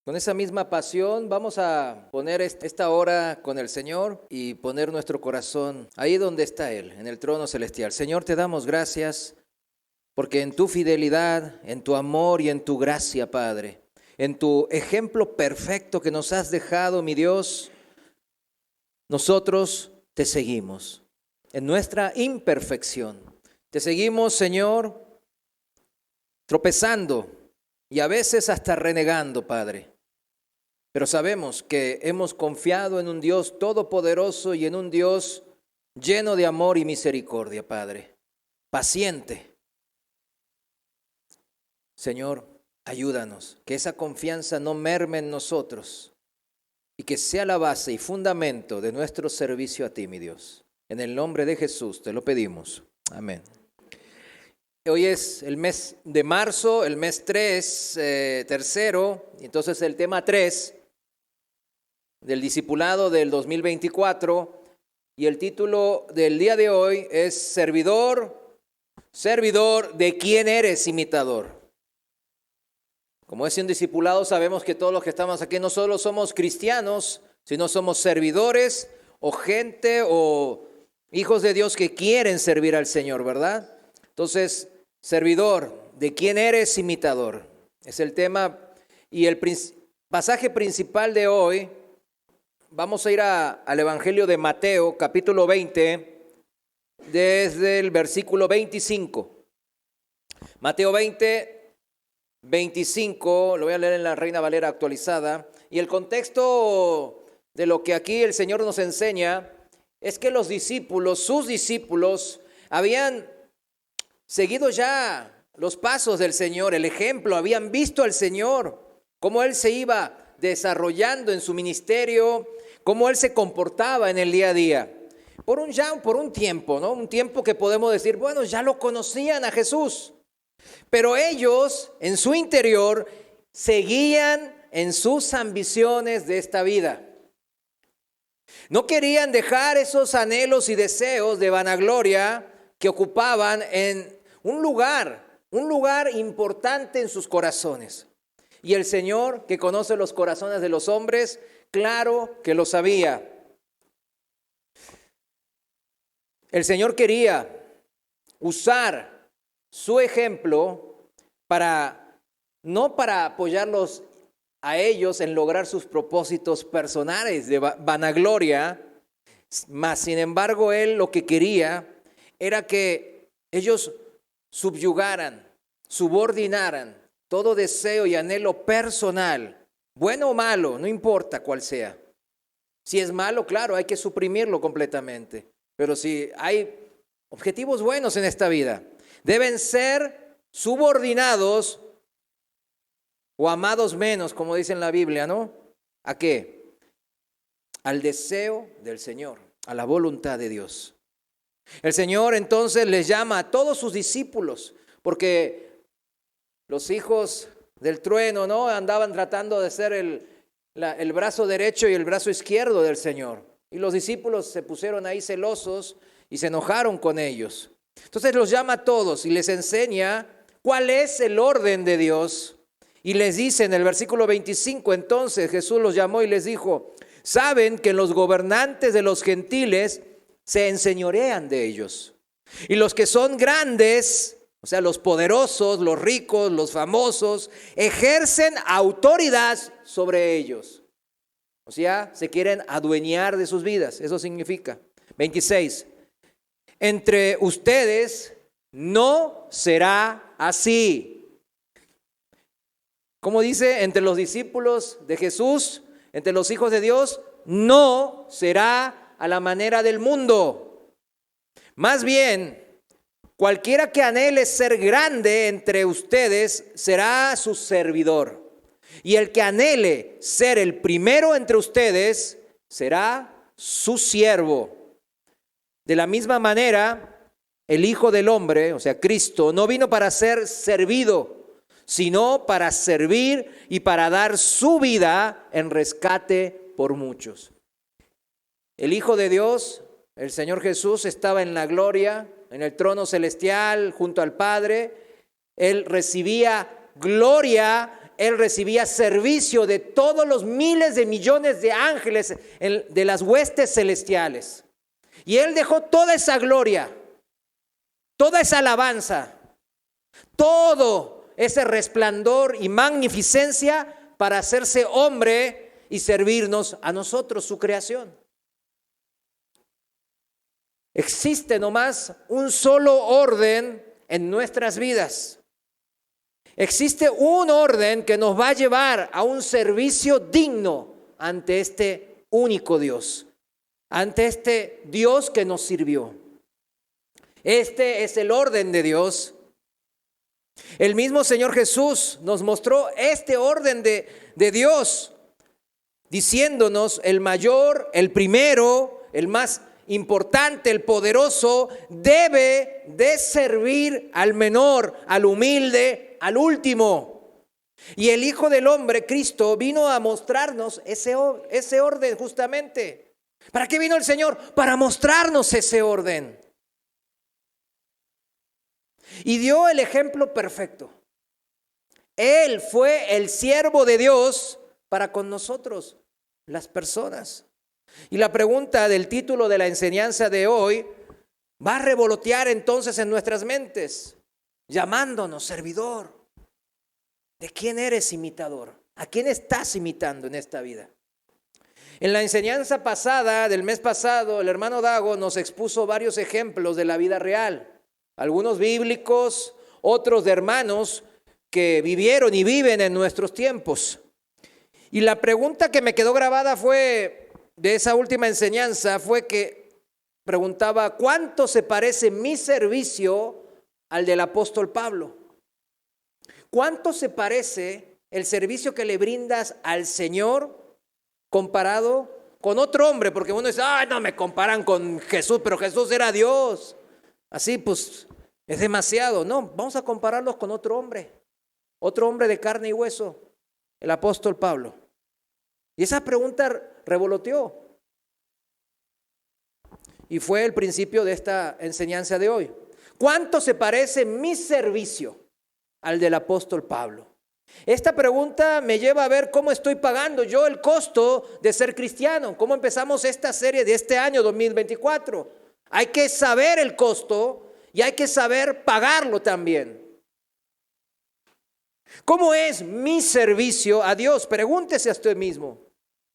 Con esa misma pasión vamos a poner esta hora con el Señor y poner nuestro corazón ahí donde está Él, en el trono celestial. Señor, te damos gracias porque en tu fidelidad, en tu amor y en tu gracia, Padre, en tu ejemplo perfecto que nos has dejado, mi Dios, nosotros te seguimos en nuestra imperfección. Te seguimos, Señor, tropezando y a veces hasta renegando, Padre. Pero sabemos que hemos confiado en un Dios todopoderoso y en un Dios lleno de amor y misericordia, Padre. Paciente. Señor, ayúdanos, que esa confianza no merme en nosotros y que sea la base y fundamento de nuestro servicio a ti, mi Dios. En el nombre de Jesús te lo pedimos. Amén. Hoy es el mes de marzo, el mes 3, tercero, entonces el tema 3 del discipulado del 2024 y el título del día de hoy es servidor, ¿de quién eres imitador? Como es un discipulado, sabemos que todos los que estamos aquí no solo somos cristianos, sino somos servidores o gente o hijos de Dios que quieren servir al Señor, ¿verdad? Entonces, servidor, ¿de quién eres imitador? Es el tema y el pasaje principal de hoy. Vamos a ir al Evangelio de Mateo, capítulo 20, desde el versículo 25. Mateo 20, 25, lo voy a leer en la Reina Valera actualizada. Y el contexto de lo que aquí el Señor nos enseña es que los discípulos, sus discípulos, habían seguido ya los pasos del Señor, el ejemplo, habían visto al Señor, cómo Él se iba desarrollando en su ministerio, cómo Él se comportaba en el día a día. Por un tiempo, ¿no? Un tiempo que podemos decir, bueno, ya lo conocían a Jesús. Pero ellos, en su interior, seguían en sus ambiciones de esta vida. No querían dejar esos anhelos y deseos de vanagloria que ocupaban en un lugar importante en sus corazones. Y el Señor, que conoce los corazones de los hombres, claro que lo sabía. El Señor quería usar su ejemplo no para apoyarlos a ellos en lograr sus propósitos personales de vanagloria, mas sin embargo Él lo que quería era que ellos subyugaran, subordinaran todo deseo y anhelo personal, bueno o malo, no importa cuál sea. Si es malo, claro, hay que suprimirlo completamente. Pero si hay objetivos buenos en esta vida, deben ser subordinados o amados menos, como dice en la Biblia, ¿no? ¿A qué? Al deseo del Señor, a la voluntad de Dios. El Señor entonces les llama a todos sus discípulos, porque los hijos del trueno, ¿no? Andaban tratando de ser el brazo derecho y el brazo izquierdo del Señor. Y los discípulos se pusieron ahí celosos y se enojaron con ellos. Entonces los llama a todos y les enseña cuál es el orden de Dios. Y les dice en el versículo 25, entonces Jesús los llamó y les dijo, saben que los gobernantes de los gentiles se enseñorean de ellos. Y los que son grandes, o sea, los poderosos, los ricos, los famosos, ejercen autoridad sobre ellos. O sea, se quieren adueñar de sus vidas. Eso significa. 26. Entre ustedes no será así. Como dice, entre los discípulos de Jesús, entre los hijos de Dios, no será a la manera del mundo. Más bien, cualquiera que anhele ser grande entre ustedes será su servidor. Y el que anhele ser el primero entre ustedes será su siervo. De la misma manera, el Hijo del Hombre, o sea, Cristo, no vino para ser servido, sino para servir y para dar su vida en rescate por muchos. El Hijo de Dios, el Señor Jesús, estaba en la gloria, en el trono celestial, junto al Padre. Él recibía gloria Él recibía servicio de todos los miles de millones de ángeles de las huestes celestiales. Y Él dejó toda esa gloria, toda esa alabanza, todo ese resplandor y magnificencia para hacerse hombre y servirnos a nosotros, su creación. Existe nomás un solo orden en nuestras vidas. Existe un orden que nos va a llevar a un servicio digno ante este único Dios, ante este Dios que nos sirvió. Este es el orden de Dios. El mismo Señor Jesús nos mostró este orden de Dios, diciéndonos: el mayor, el primero, el más importante, el poderoso, debe de servir al menor, al humilde, al último. Y el Hijo del Hombre, Cristo, vino a mostrarnos ese orden justamente. ¿Para qué vino el Señor? Para mostrarnos ese orden. Y dio el ejemplo perfecto. Él fue el siervo de Dios para con nosotros, las personas. Y la pregunta del título de la enseñanza de hoy va a revolotear entonces en nuestras mentes, llamándonos servidor. ¿De quién eres imitador? ¿A quién estás imitando en esta vida? En la enseñanza pasada, del mes pasado, el hermano Dago nos expuso varios ejemplos de la vida real. Algunos bíblicos, otros de hermanos que vivieron y viven en nuestros tiempos. Y la pregunta que me quedó grabada de esa última enseñanza fue que preguntaba: ¿cuánto se parece mi servicio al del apóstol Pablo? ¿Cuánto se parece el servicio que le brindas al Señor comparado con otro hombre? Porque uno dice: ay, no me comparan con Jesús, pero Jesús era Dios. Así pues es demasiado. No, vamos a compararlos con otro hombre de carne y hueso, el apóstol Pablo. Y esa pregunta revoloteó. Y fue el principio de esta enseñanza de hoy. ¿Cuánto se parece mi servicio al del apóstol Pablo? Esta pregunta me lleva a ver cómo estoy pagando yo el costo de ser cristiano. ¿Cómo empezamos esta serie de este año 2024? Hay que saber el costo y hay que saber pagarlo también. ¿Cómo es mi servicio a Dios? Pregúntese a usted mismo.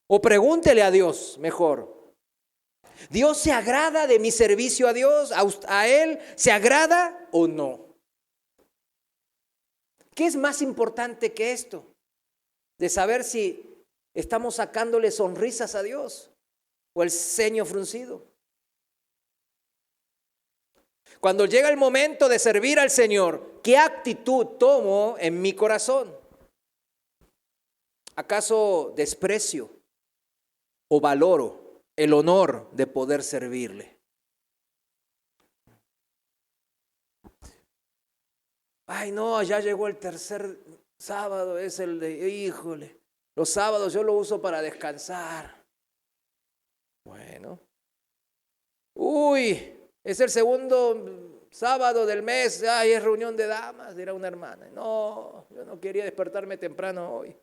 O pregúntele a Dios mejor. ¿Dios se agrada de mi servicio a Dios? ¿A Él se agrada o no? ¿Qué es más importante que esto? De saber si estamos sacándole sonrisas a Dios o el ceño fruncido. Cuando llega el momento de servir al Señor, ¿qué actitud tomo en mi corazón? ¿Acaso desprecio o valoro el honor de poder servirle? Ay, no, ya llegó el tercer sábado, es el de, híjole, los sábados yo lo uso para descansar. Bueno. Uy, es el segundo sábado del mes, ay, es reunión de damas, dirá una hermana. No, yo no quería despertarme temprano hoy.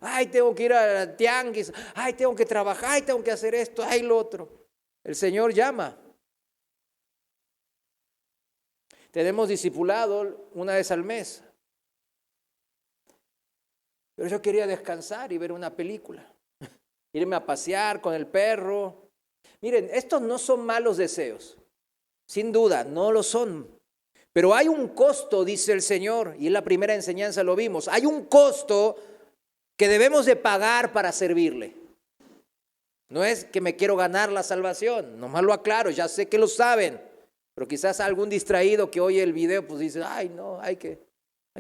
Ay, tengo que ir a tianguis, ay, tengo que trabajar, ay, tengo que hacer esto, ay, lo otro. El Señor llama. Tenemos discipulado una vez al mes. Pero yo quería descansar y ver una película. Irme a pasear con el perro. Miren, estos no son malos deseos. Sin duda, no lo son. Pero hay un costo, dice el Señor, y en la primera enseñanza lo vimos. Hay un costo que debemos de pagar para servirle. No es que me quiero ganar la salvación, nomás lo aclaro, ya sé que lo saben, pero quizás algún distraído que oye el video pues dice: ay, no, hay que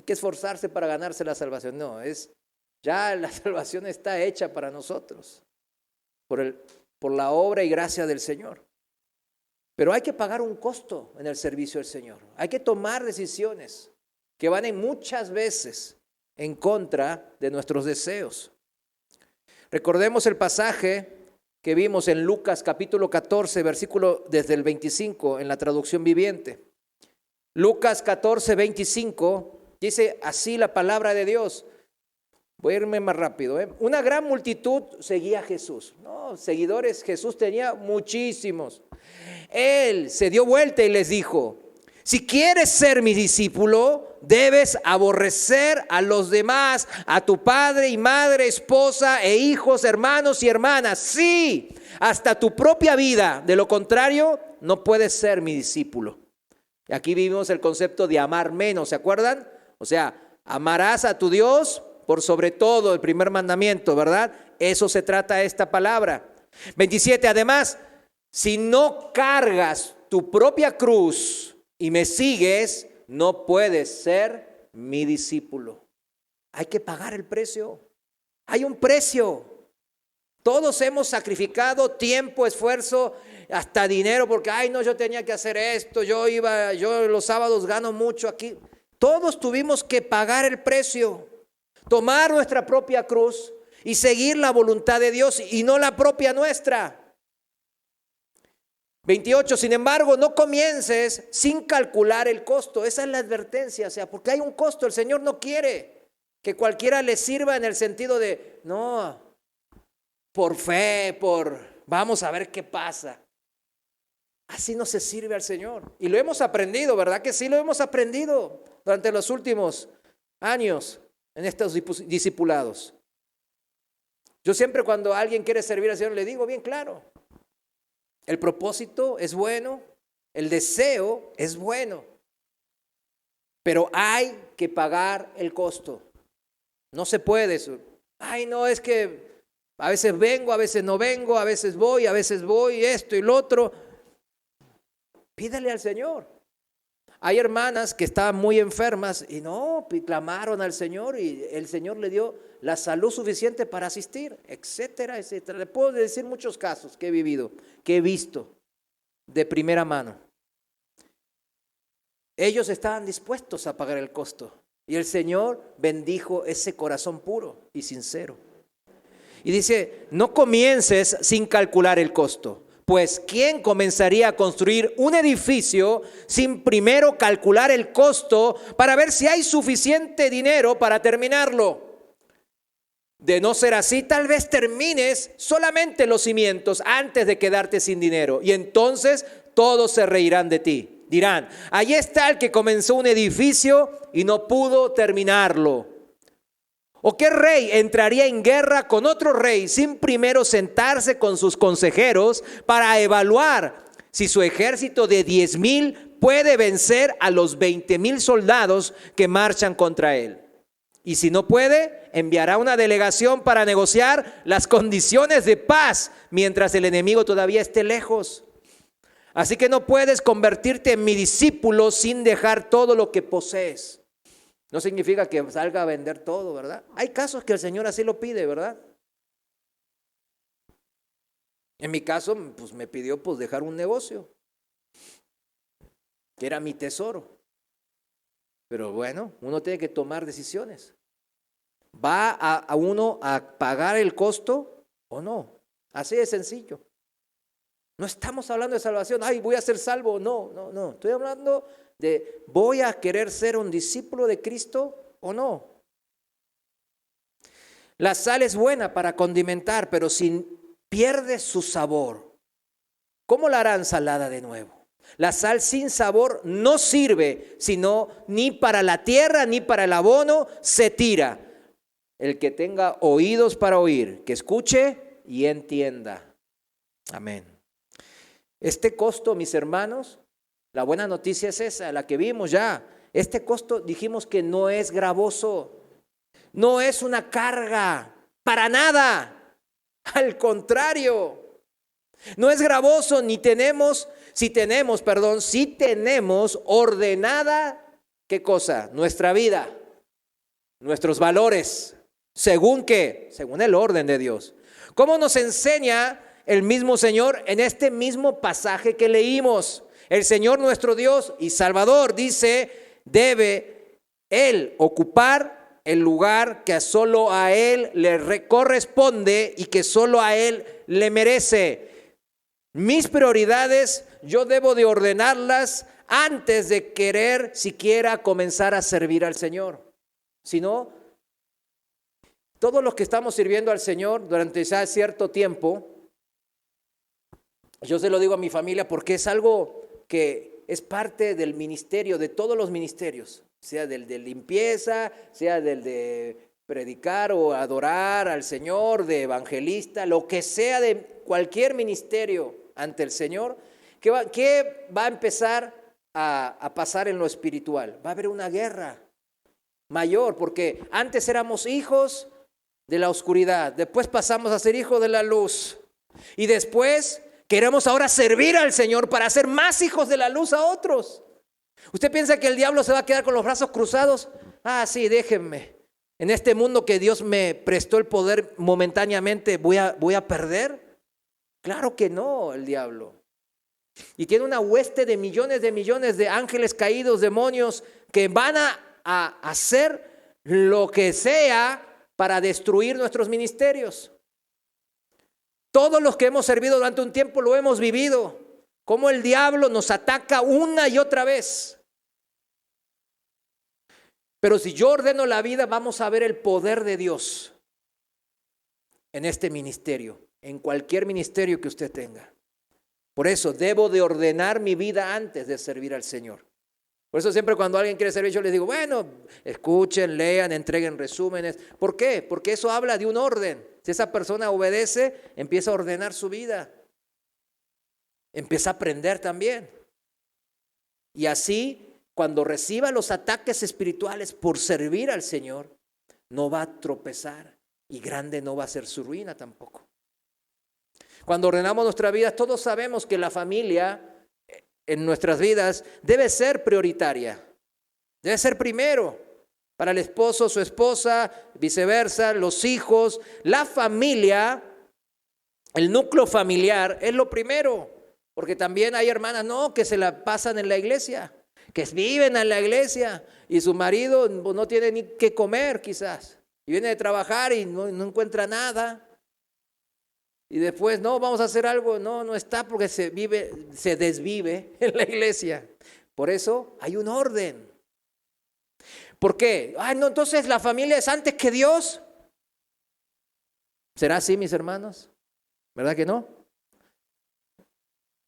esforzarse para ganarse la salvación. No, ya la salvación está hecha para nosotros por la obra y gracia del Señor. Pero hay que pagar un costo en el servicio del Señor. Hay que tomar decisiones que van muchas veces en contra de nuestros deseos. Recordemos el pasaje que vimos en Lucas capítulo 14, versículo desde el 25 en la traducción viviente. Lucas 14, 25 dice así la palabra de Dios: Voy a irme más rápido. Una gran multitud seguía a Jesús. No, seguidores Jesús tenía muchísimos. Él se dio vuelta y les dijo: si quieres ser mi discípulo, debes aborrecer a los demás, a tu padre y madre, esposa e hijos, hermanos y hermanas. Sí, hasta tu propia vida. De lo contrario, no puedes ser mi discípulo. Aquí vivimos el concepto de amar menos, ¿se acuerdan? O sea, amarás a tu Dios por sobre todo, el primer mandamiento, ¿verdad? Eso se trata esta palabra. 27, además, si no cargas tu propia cruz y me sigues, no puedes ser mi discípulo. Hay que pagar el precio. Hay un precio. Todos hemos sacrificado tiempo, esfuerzo, hasta dinero, porque no, yo tenía que hacer esto, yo los sábados gano mucho aquí. Todos tuvimos que pagar el precio, tomar nuestra propia cruz y seguir la voluntad de Dios y no la propia nuestra. 28, sin embargo, no comiences sin calcular el costo. Esa es la advertencia, o sea, porque hay un costo. El Señor no quiere que cualquiera le sirva en el sentido de, no, por fe, vamos a ver qué pasa. Así no se sirve al Señor. Y lo hemos aprendido, ¿verdad que sí? Lo hemos aprendido durante los últimos años en estos discipulados. Yo siempre cuando alguien quiere servir al Señor le digo bien claro, el propósito es bueno, el deseo es bueno, pero hay que pagar el costo. No se puede eso. No, es que a veces vengo, a veces no vengo, a veces voy, esto y lo otro. Pídale al Señor. Hay hermanas que estaban muy enfermas y no, clamaron al Señor y el Señor le dio la salud suficiente para asistir, etcétera, etcétera. Le puedo decir muchos casos que he vivido, que he visto de primera mano. Ellos estaban dispuestos a pagar el costo y el Señor bendijo ese corazón puro y sincero. Y dice, no comiences sin calcular el costo. Pues, ¿quién comenzaría a construir un edificio sin primero calcular el costo para ver si hay suficiente dinero para terminarlo? De no ser así, tal vez termines solamente los cimientos antes de quedarte sin dinero. Y entonces todos se reirán de ti. Dirán, ahí está el que comenzó un edificio y no pudo terminarlo. ¿O qué rey entraría en guerra con otro rey sin primero sentarse con sus consejeros para evaluar si su ejército de 10,000 puede vencer a los 20,000 soldados que marchan contra él? Y si no puede, enviará una delegación para negociar las condiciones de paz mientras el enemigo todavía esté lejos. Así que no puedes convertirte en mi discípulo sin dejar todo lo que posees. No significa que salga a vender todo, ¿verdad? Hay casos que el Señor así lo pide, ¿verdad? En mi caso, pues me pidió dejar un negocio, que era mi tesoro. Pero bueno, uno tiene que tomar decisiones. ¿Va a uno a pagar el costo o no? Así de sencillo. No estamos hablando de salvación. Voy a ser salvo. No. Estoy hablando de, ¿voy a querer ser un discípulo de Cristo o no? La sal es buena para condimentar, pero si pierde su sabor, ¿cómo la harán salada de nuevo? La sal sin sabor no sirve, sino ni para la tierra ni para el abono, se tira. El que tenga oídos para oír, que escuche y entienda. Amén. Este costo, mis hermanos, la buena noticia es esa, la que vimos ya. Este costo dijimos que no es gravoso, no es una carga, para nada. Al contrario, no es gravoso, si tenemos ordenada, ¿qué cosa? Nuestra vida, nuestros valores. ¿Según qué? Según el orden de Dios. ¿Cómo nos enseña el mismo Señor en este mismo pasaje que leímos? El Señor nuestro Dios y Salvador dice, debe Él ocupar el lugar que solo a Él le corresponde y que solo a Él le merece. Mis prioridades yo debo de ordenarlas antes de querer siquiera comenzar a servir al Señor. Si no, todos los que estamos sirviendo al Señor durante ya cierto tiempo, yo se lo digo a mi familia porque es algo que es parte del ministerio, de todos los ministerios, sea del de limpieza, sea del de predicar o adorar al Señor, de evangelista, lo que sea de cualquier ministerio ante el Señor, ¿qué va a empezar a pasar en lo espiritual? Va a haber una guerra mayor, porque antes éramos hijos de la oscuridad, después pasamos a ser hijos de la luz y después queremos ahora servir al Señor para ser más hijos de la luz a otros. ¿Usted piensa que el diablo se va a quedar con los brazos cruzados? Ah, sí, déjenme. En este mundo que Dios me prestó el poder momentáneamente, ¿voy a perder? Claro que no, el diablo. Y tiene una hueste de millones de ángeles caídos, demonios, que van a hacer lo que sea para destruir nuestros ministerios. Todos los que hemos servido durante un tiempo lo hemos vivido, cómo el diablo nos ataca una y otra vez. Pero si yo ordeno la vida, vamos a ver el poder de Dios en este ministerio, en cualquier ministerio que usted tenga. Por eso debo de ordenar mi vida antes de servir al Señor. Por eso siempre cuando alguien quiere servir, yo les digo, bueno, escuchen, lean, entreguen resúmenes. ¿Por qué? Porque eso habla de un orden. Si esa persona obedece, empieza a ordenar su vida. Empieza a aprender también. Y así, cuando reciba los ataques espirituales por servir al Señor, no va a tropezar y grande no va a ser su ruina tampoco. Cuando ordenamos nuestra vida, todos sabemos que la familia en nuestras vidas debe ser prioritaria, debe ser primero para el esposo, su esposa, viceversa, los hijos, la familia, el núcleo familiar es lo primero, porque también hay hermanas que se la pasan en la iglesia, que viven en la iglesia y su marido no tiene ni qué comer quizás, y viene de trabajar y no encuentra nada. Y después, vamos a hacer algo, no está porque se desvive en la iglesia. Por eso hay un orden. ¿Por qué? Entonces la familia es antes que Dios. ¿Será así, mis hermanos? ¿Verdad que no?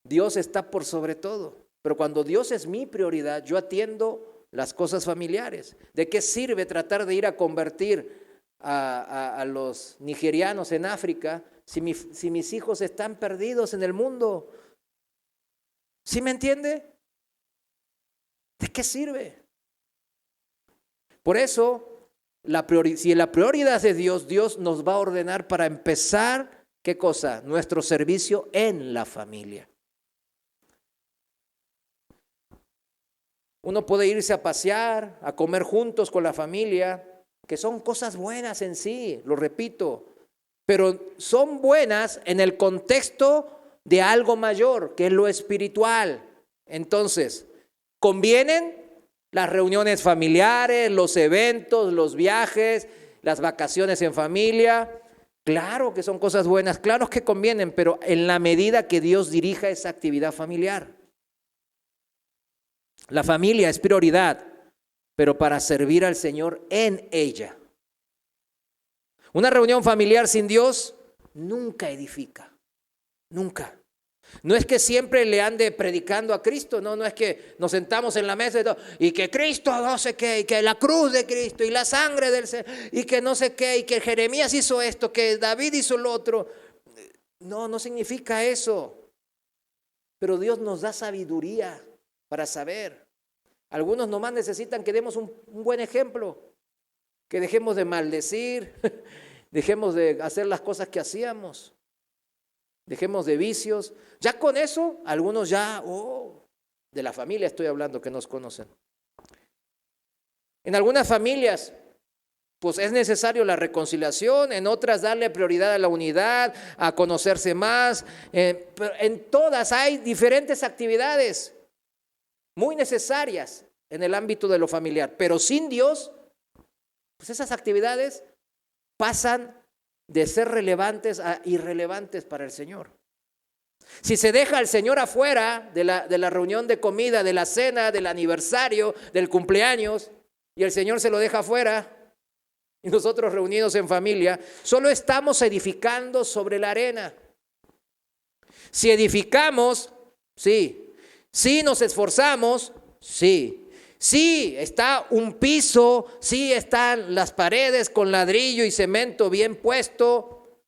Dios está por sobre todo. Pero cuando Dios es mi prioridad, yo atiendo las cosas familiares. ¿De qué sirve tratar de ir a convertir a los nigerianos en África si mis hijos están perdidos en el mundo? ¿Sí me entiende? ¿De qué sirve? Por eso, si la prioridad es Dios, Dios nos va a ordenar para empezar, ¿qué cosa? Nuestro servicio en la familia. Uno puede irse a pasear, a comer juntos con la familia, que son cosas buenas en sí, lo repito, pero son buenas en el contexto de algo mayor, que es lo espiritual. Entonces, ¿convienen las reuniones familiares, los eventos, los viajes, las vacaciones en familia? Claro que son cosas buenas, claro que convienen, pero en la medida que Dios dirija esa actividad familiar. La familia es prioridad, pero para servir al Señor en ella. Una reunión familiar sin Dios nunca edifica, nunca. No es que siempre le ande predicando a Cristo, no es que nos sentamos en la mesa y que Cristo no sé qué, y que la cruz de Cristo y la sangre del Señor, y que no sé qué, y que Jeremías hizo esto, que David hizo lo otro. No significa eso. Pero Dios nos da sabiduría para saber. Algunos nomás necesitan que demos un buen ejemplo, que dejemos de maldecir, dejemos de hacer las cosas que hacíamos, dejemos de vicios. Ya con eso, algunos de la familia estoy hablando, que nos conocen. En algunas familias, pues es necesario la reconciliación, en otras darle prioridad a la unidad, a conocerse más. Pero en todas hay diferentes actividades muy necesarias en el ámbito de lo familiar, pero sin Dios, pues esas actividades pasan de ser relevantes a irrelevantes para el Señor. Si se deja al Señor afuera de la reunión de comida, de la cena, del aniversario, del cumpleaños, y el Señor se lo deja afuera, y nosotros reunidos en familia, solo estamos edificando sobre la arena. Si edificamos, sí. Si nos esforzamos, sí. Sí, está un piso, sí están las paredes con ladrillo y cemento bien puesto.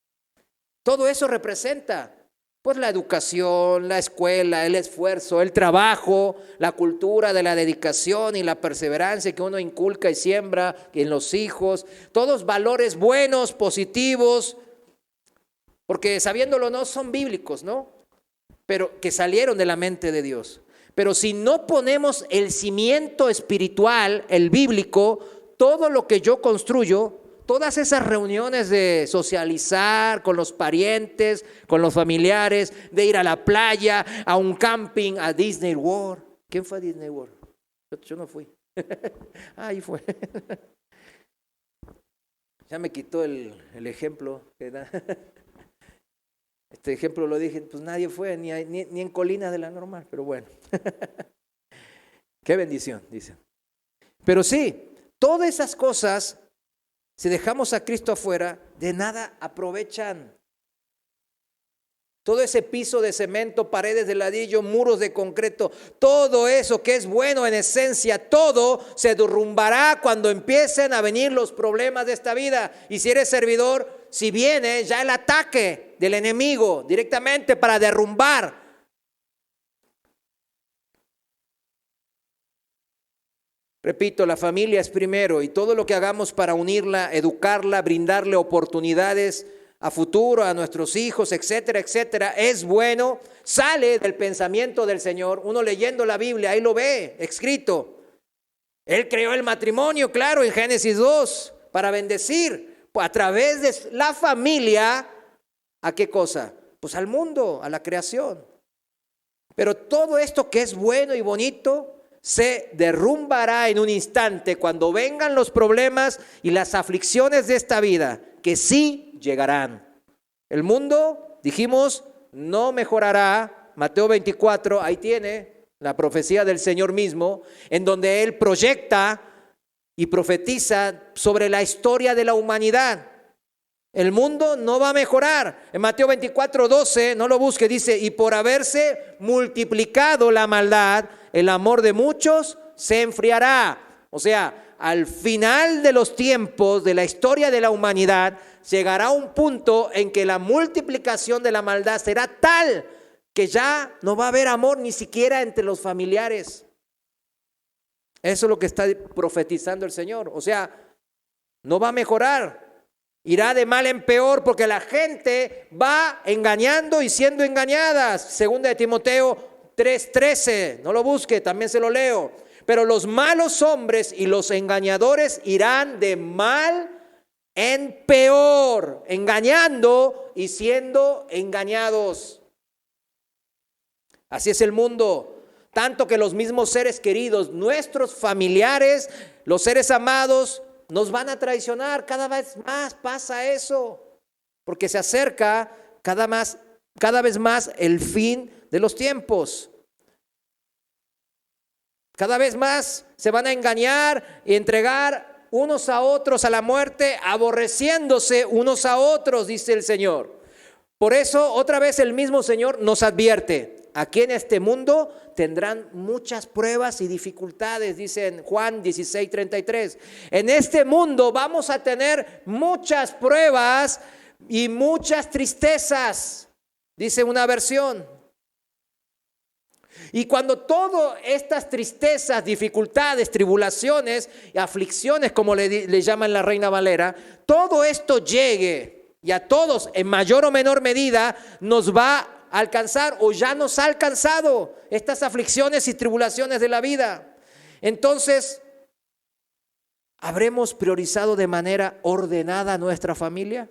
Todo eso representa pues la educación, la escuela, el esfuerzo, el trabajo, la cultura de la dedicación y la perseverancia que uno inculca y siembra en los hijos. Todos valores buenos, positivos, porque sabiéndolo no son bíblicos, ¿no? Pero que salieron de la mente de Dios. Pero si no ponemos el cimiento espiritual, el bíblico, todo lo que yo construyo, todas esas reuniones de socializar con los parientes, con los familiares, de ir a la playa, a un camping, a Disney World. ¿Quién fue a Disney World? Yo no fui. Ahí fue. Ya me quitó el ejemplo. Este ejemplo lo dije, pues nadie fue, ni en Colinas de la Normal, pero bueno. Qué bendición, dicen. Pero sí, todas esas cosas, si dejamos a Cristo afuera, de nada aprovechan. Todo ese piso de cemento, paredes de ladrillo, muros de concreto, todo eso que es bueno en esencia, todo se derrumbará cuando empiecen a venir los problemas de esta vida. Y si eres servidor, si viene ya el ataque del enemigo directamente para derrumbar. Repito, la familia es primero y todo lo que hagamos para unirla, educarla, brindarle oportunidades a futuro, a nuestros hijos, etcétera, etcétera, es bueno, sale del pensamiento del Señor. Uno leyendo la Biblia, ahí lo ve, escrito. Él creó el matrimonio, claro, en Génesis 2, para bendecir a través de la familia, ¿a qué cosa? Pues al mundo, a la creación. Pero todo esto que es bueno y bonito se derrumbará en un instante cuando vengan los problemas y las aflicciones de esta vida, que sí llegarán. El mundo, dijimos, no mejorará. Mateo 24, ahí tiene la profecía del Señor mismo, en donde Él proyecta y profetiza sobre la historia de la humanidad. El mundo no va a mejorar. En Mateo 24, 12, no lo busque, dice, y por haberse multiplicado la maldad, el amor de muchos se enfriará. O sea, al final de los tiempos de la historia de la humanidad, llegará un punto en que la multiplicación de la maldad será tal que ya no va a haber amor ni siquiera entre los familiares. Eso es lo que está profetizando el Señor. O sea, no va a mejorar. Irá de mal en peor porque la gente va engañando y siendo engañadas. Segunda de Timoteo 3:13, no lo busque, también se lo leo. Pero los malos hombres y los engañadores irán de mal en peor, engañando y siendo engañados. Así es el mundo. Tanto que los mismos seres queridos, nuestros familiares, los seres amados, nos van a traicionar. Cada vez más pasa eso, porque se acerca cada vez más el fin de los tiempos. Cada vez más se van a engañar y entregar unos a otros a la muerte, aborreciéndose unos a otros, dice el Señor. Por eso, otra vez el mismo Señor nos advierte. Aquí en este mundo tendrán muchas pruebas y dificultades, dice en Juan 16:33. En este mundo vamos a tener muchas pruebas y muchas tristezas, dice una versión. Y cuando todas estas tristezas, dificultades, tribulaciones y aflicciones, como le llaman la Reina Valera, todo esto llegue y a todos en mayor o menor medida nos va a alcanzar o ya nos ha alcanzado estas aflicciones y tribulaciones de la vida. Entonces, ¿habremos priorizado de manera ordenada nuestra familia?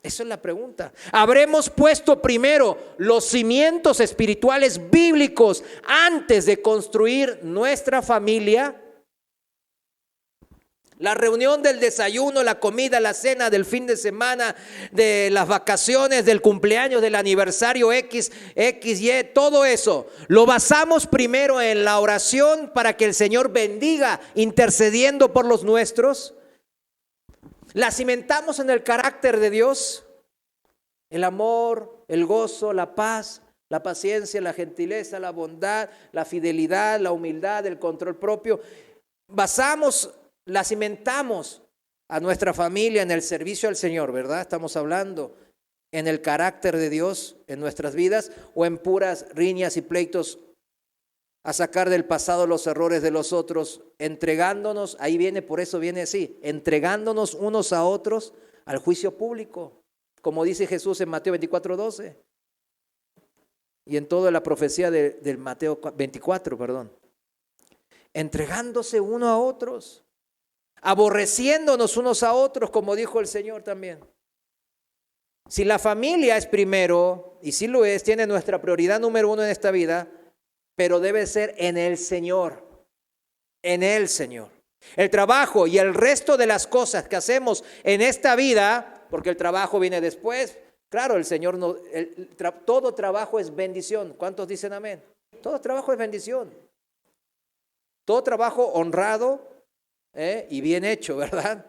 Esa es la pregunta. ¿Habremos puesto primero los cimientos espirituales bíblicos antes de construir nuestra familia? La reunión del desayuno, la comida, la cena del fin de semana, de las vacaciones, del cumpleaños, del aniversario X, Y, todo eso. Lo basamos primero en la oración para que el Señor bendiga, intercediendo por los nuestros. La cimentamos en el carácter de Dios, el amor, el gozo, la paz, la paciencia, la gentileza, la bondad, la fidelidad, la humildad, el control propio. La cimentamos a nuestra familia en el servicio al Señor, ¿verdad? Estamos hablando en el carácter de Dios en nuestras vidas, o en puras riñas y pleitos a sacar del pasado los errores de los otros, entregándonos, ahí viene, por eso viene así, entregándonos unos a otros al juicio público, como dice Jesús en Mateo 24:12 y en toda la profecía del Mateo 24, entregándose uno a otros, aborreciéndonos unos a otros, como dijo el Señor también. Si la familia es primero, y sí lo es, tiene nuestra prioridad número uno en esta vida, pero debe ser en el Señor, en el Señor. El trabajo y el resto de las cosas que hacemos en esta vida, porque el trabajo viene después, claro, el Señor no, todo trabajo es bendición. ¿Cuántos dicen amén? Todo trabajo es bendición. Todo trabajo honrado y bien hecho, ¿verdad?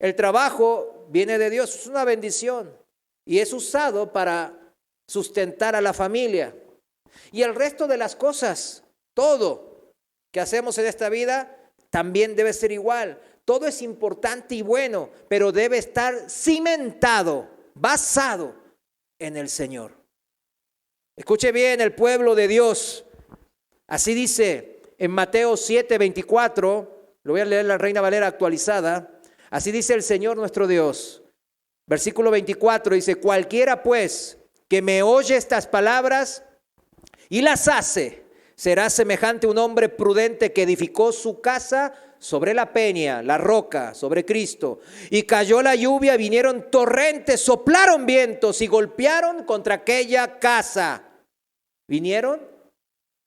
El trabajo viene de Dios, es una bendición y es usado para sustentar a la familia. Y el resto de las cosas, todo que hacemos en esta vida, también debe ser igual. Todo es importante y bueno, pero debe estar cimentado, basado en el Señor. Escuche bien, el pueblo de Dios. Así dice en Mateo 7:24, lo voy a leer la Reina Valera actualizada. Así dice el Señor nuestro Dios. Versículo 24 dice: cualquiera pues que me oye estas palabras y las hace, será semejante a un hombre prudente que edificó su casa sobre la peña, la roca, sobre Cristo. Y cayó la lluvia, vinieron torrentes, soplaron vientos y golpearon contra aquella casa. Vinieron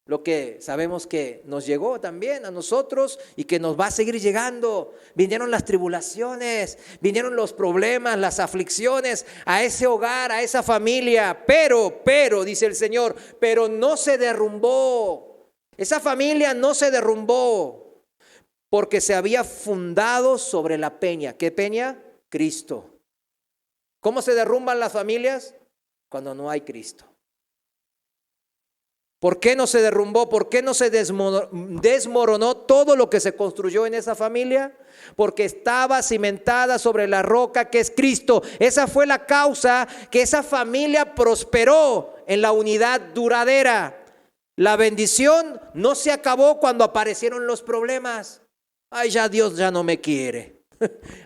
lo que sabemos que nos llegó también a nosotros y que nos va a seguir llegando. Vinieron las tribulaciones, vinieron los problemas, las aflicciones a ese hogar, a esa familia. Pero, dice el Señor, pero no se derrumbó. Esa familia no se derrumbó porque se había fundado sobre la peña. ¿Qué peña? Cristo. ¿Cómo se derrumban las familias? Cuando no hay Cristo. ¿Por qué no se derrumbó? ¿Por qué no se desmoronó todo lo que se construyó en esa familia? Porque estaba cimentada sobre la roca que es Cristo. Esa fue la causa que esa familia prosperó en la unidad duradera. La bendición no se acabó cuando aparecieron los problemas. Ay, ya Dios ya no me quiere.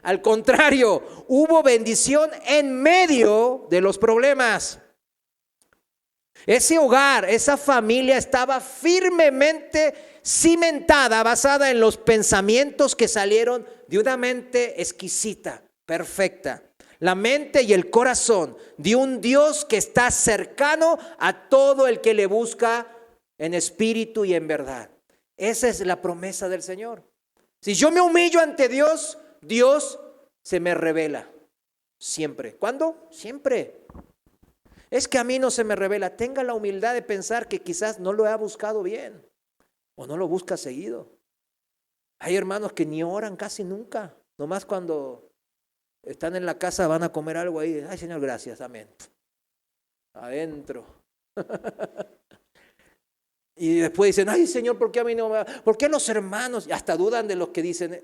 Al contrario, hubo bendición en medio de los problemas. Ese hogar, esa familia estaba firmemente cimentada, basada en los pensamientos que salieron de una mente exquisita, perfecta. La mente y el corazón de un Dios que está cercano a todo el que le busca en espíritu y en verdad. Esa es la promesa del Señor. Si yo me humillo ante Dios, Dios se me revela. Siempre. ¿Cuándo? Siempre. Es que a mí no se me revela. Tenga la humildad de pensar que quizás no lo ha buscado bien o no lo busca seguido. Hay hermanos que ni oran casi nunca. Nomás cuando están en la casa van a comer algo ahí. Ay, Señor, gracias, amén. Adentro. Y después dicen: ay, Señor, ¿por qué a mí no me va? ¿Por qué los hermanos? Y hasta dudan de los que dicen: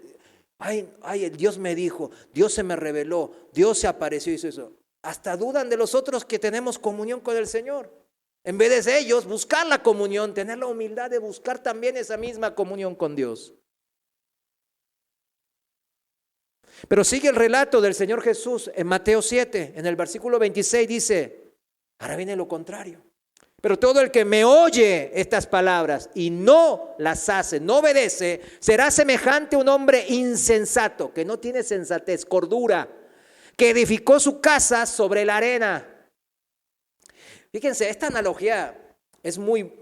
ay, Dios me dijo, Dios se me reveló, Dios se apareció y hizo eso. Hasta dudan de los otros que tenemos comunión con el Señor. En vez de ellos buscar la comunión, tener la humildad de buscar también esa misma comunión con Dios. Pero sigue el relato del Señor Jesús en Mateo 7, en el versículo 26 dice: ahora viene lo contrario. Pero todo el que me oye estas palabras y no las hace, no obedece, será semejante a un hombre insensato, que no tiene sensatez, cordura, que edificó su casa sobre la arena. Fíjense, esta analogía es muy,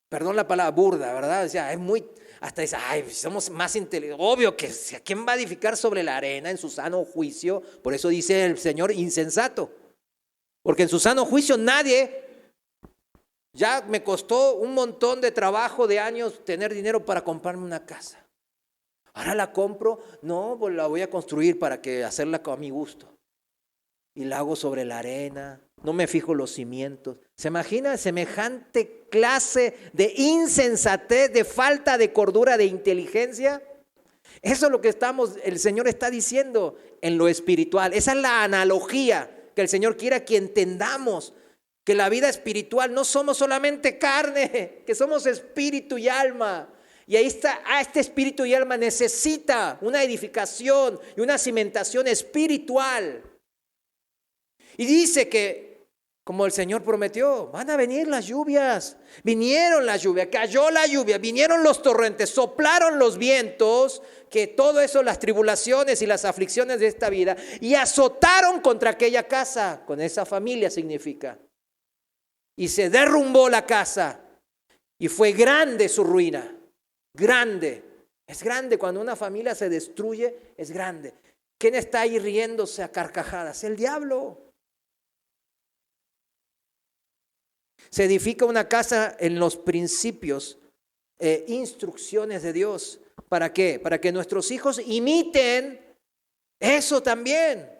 perdón la palabra, burda, ¿verdad? O sea, es muy, hasta dice: ay, somos más inteligentes. Obvio que ¿quién va a edificar sobre la arena en su sano juicio? Por eso dice el Señor insensato. Porque en su sano juicio nadie, ya me costó un montón de trabajo de años tener dinero para comprarme una casa. Ahora la compro, no, pues la voy a construir para que hacerla a mi gusto. Y la hago sobre la arena, no me fijo los cimientos. ¿Se imagina semejante clase de insensatez, de falta de cordura, de inteligencia? Eso es lo que el Señor está diciendo en lo espiritual. Esa es la analogía que el Señor quiere que entendamos. Que la vida espiritual no somos solamente carne, que somos espíritu y alma. Y ahí está, este espíritu y alma necesita una edificación y una cimentación espiritual. Y dice que, como el Señor prometió, van a venir las lluvias. Vinieron las lluvias, cayó la lluvia, vinieron los torrentes, soplaron los vientos, que todo eso, las tribulaciones y las aflicciones de esta vida, y azotaron contra aquella casa, con esa familia significa. Y se derrumbó la casa, y fue grande su ruina, grande. Es grande cuando una familia se destruye, es grande. ¿Quién está ahí riéndose a carcajadas? El diablo. Se edifica una casa en los principios, instrucciones de Dios. ¿Para qué? Para que nuestros hijos imiten eso también.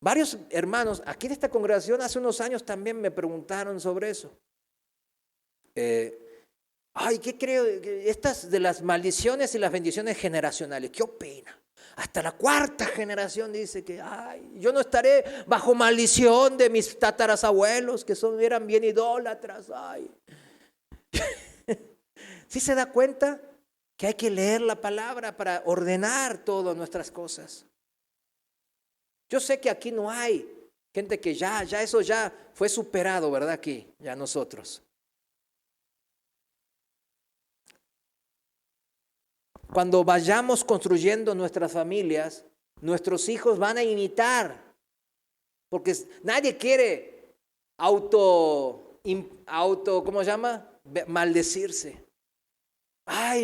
Varios hermanos aquí en esta congregación hace unos años también me preguntaron sobre eso. ¿Qué creo? Estas de las maldiciones y las bendiciones generacionales, ¿qué opina? Hasta la cuarta generación dice que yo no estaré bajo maldición de mis tatarabuelos que eran bien idólatras. ¿Sí se da cuenta que hay que leer la palabra para ordenar todas nuestras cosas? Yo sé que aquí no hay gente que ya eso ya fue superado, ¿verdad? Aquí, ya nosotros. Cuando vayamos construyendo nuestras familias, nuestros hijos van a imitar, porque nadie quiere ¿cómo se llama? Maldecirse.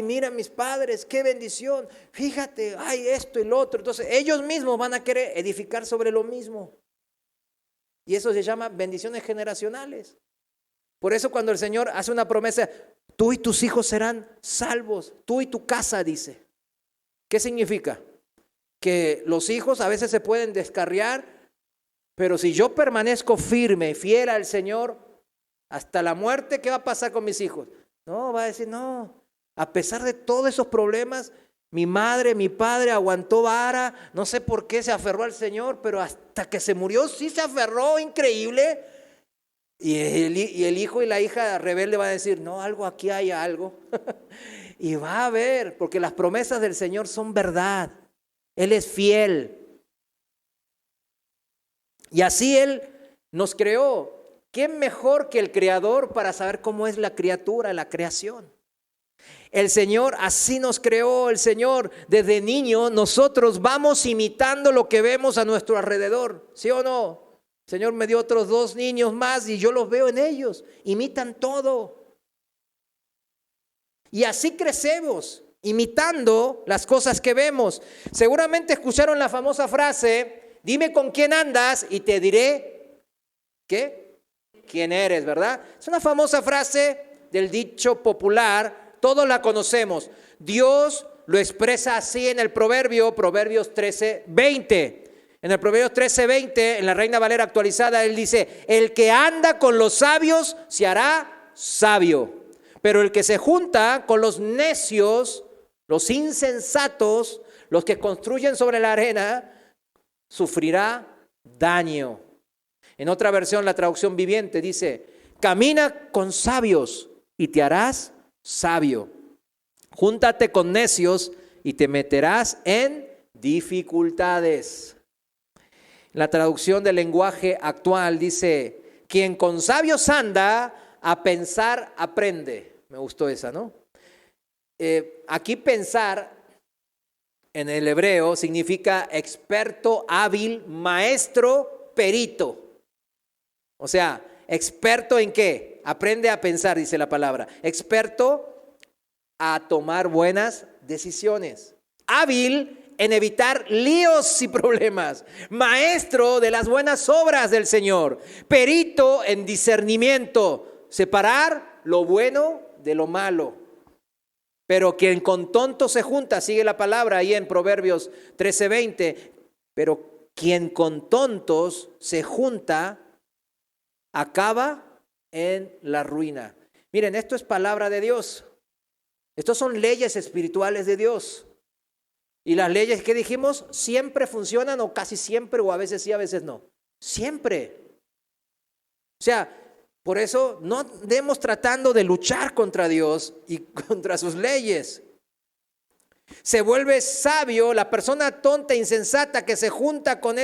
Mira mis padres, qué bendición, fíjate, esto y lo otro. Entonces ellos mismos van a querer edificar sobre lo mismo. Y eso se llama bendiciones generacionales. Por eso cuando el Señor hace una promesa, tú y tus hijos serán salvos, tú y tu casa, dice. ¿Qué significa? Que los hijos a veces se pueden descarriar, pero si yo permanezco firme, fiel al Señor, hasta la muerte, ¿qué va a pasar con mis hijos? No, va a decir, no, a pesar de todos esos problemas, mi madre, mi padre aguantó vara, no sé por qué se aferró al Señor, pero hasta que se murió sí se aferró, increíble. Y el hijo y la hija rebelde van a decir, no, aquí hay algo. Y va a haber, porque las promesas del Señor son verdad. Él es fiel. Y así Él nos creó. ¿Quién mejor que el Creador para saber cómo es la criatura, la creación? El Señor así nos creó, el Señor desde niño, nosotros vamos imitando lo que vemos a nuestro alrededor, ¿sí o no? El Señor me dio otros 2 niños más y yo los veo en ellos, imitan todo. Y así crecemos, imitando las cosas que vemos. Seguramente escucharon la famosa frase, dime con quién andas y te diré, ¿qué? ¿Quién eres, verdad? Es una famosa frase del dicho popular, todos la conocemos. Dios lo expresa así en el Proverbios 13:20. En el Proverbios 13:20, en la Reina Valera actualizada, él dice, el que anda con los sabios se hará sabio, pero el que se junta con los necios, los insensatos, los que construyen sobre la arena, sufrirá daño. En otra versión, la traducción viviente dice, camina con sabios y te harás sabio. Júntate con necios y te meterás en dificultades. La traducción del lenguaje actual dice, quien con sabios anda, a pensar aprende. Me gustó esa, ¿no? Aquí pensar en el hebreo significa experto, hábil, maestro, perito. O sea, experto en qué? Aprende a pensar, dice la palabra. Experto a tomar buenas decisiones. Hábil en evitar líos y problemas. Maestro de las buenas obras del Señor. Perito en discernimiento. Separar lo bueno de lo malo. Pero quien con tontos se junta, sigue la palabra ahí en Proverbios 13:20, pero quien con tontos se junta, acaba en la ruina. Miren, esto es palabra de Dios. Estos son leyes espirituales de Dios. Y las leyes que dijimos siempre funcionan, o casi siempre, o a veces sí, a veces no. Siempre. O sea, por eso no andemos tratando de luchar contra Dios y contra sus leyes. Se vuelve sabio la persona tonta e insensata que se junta con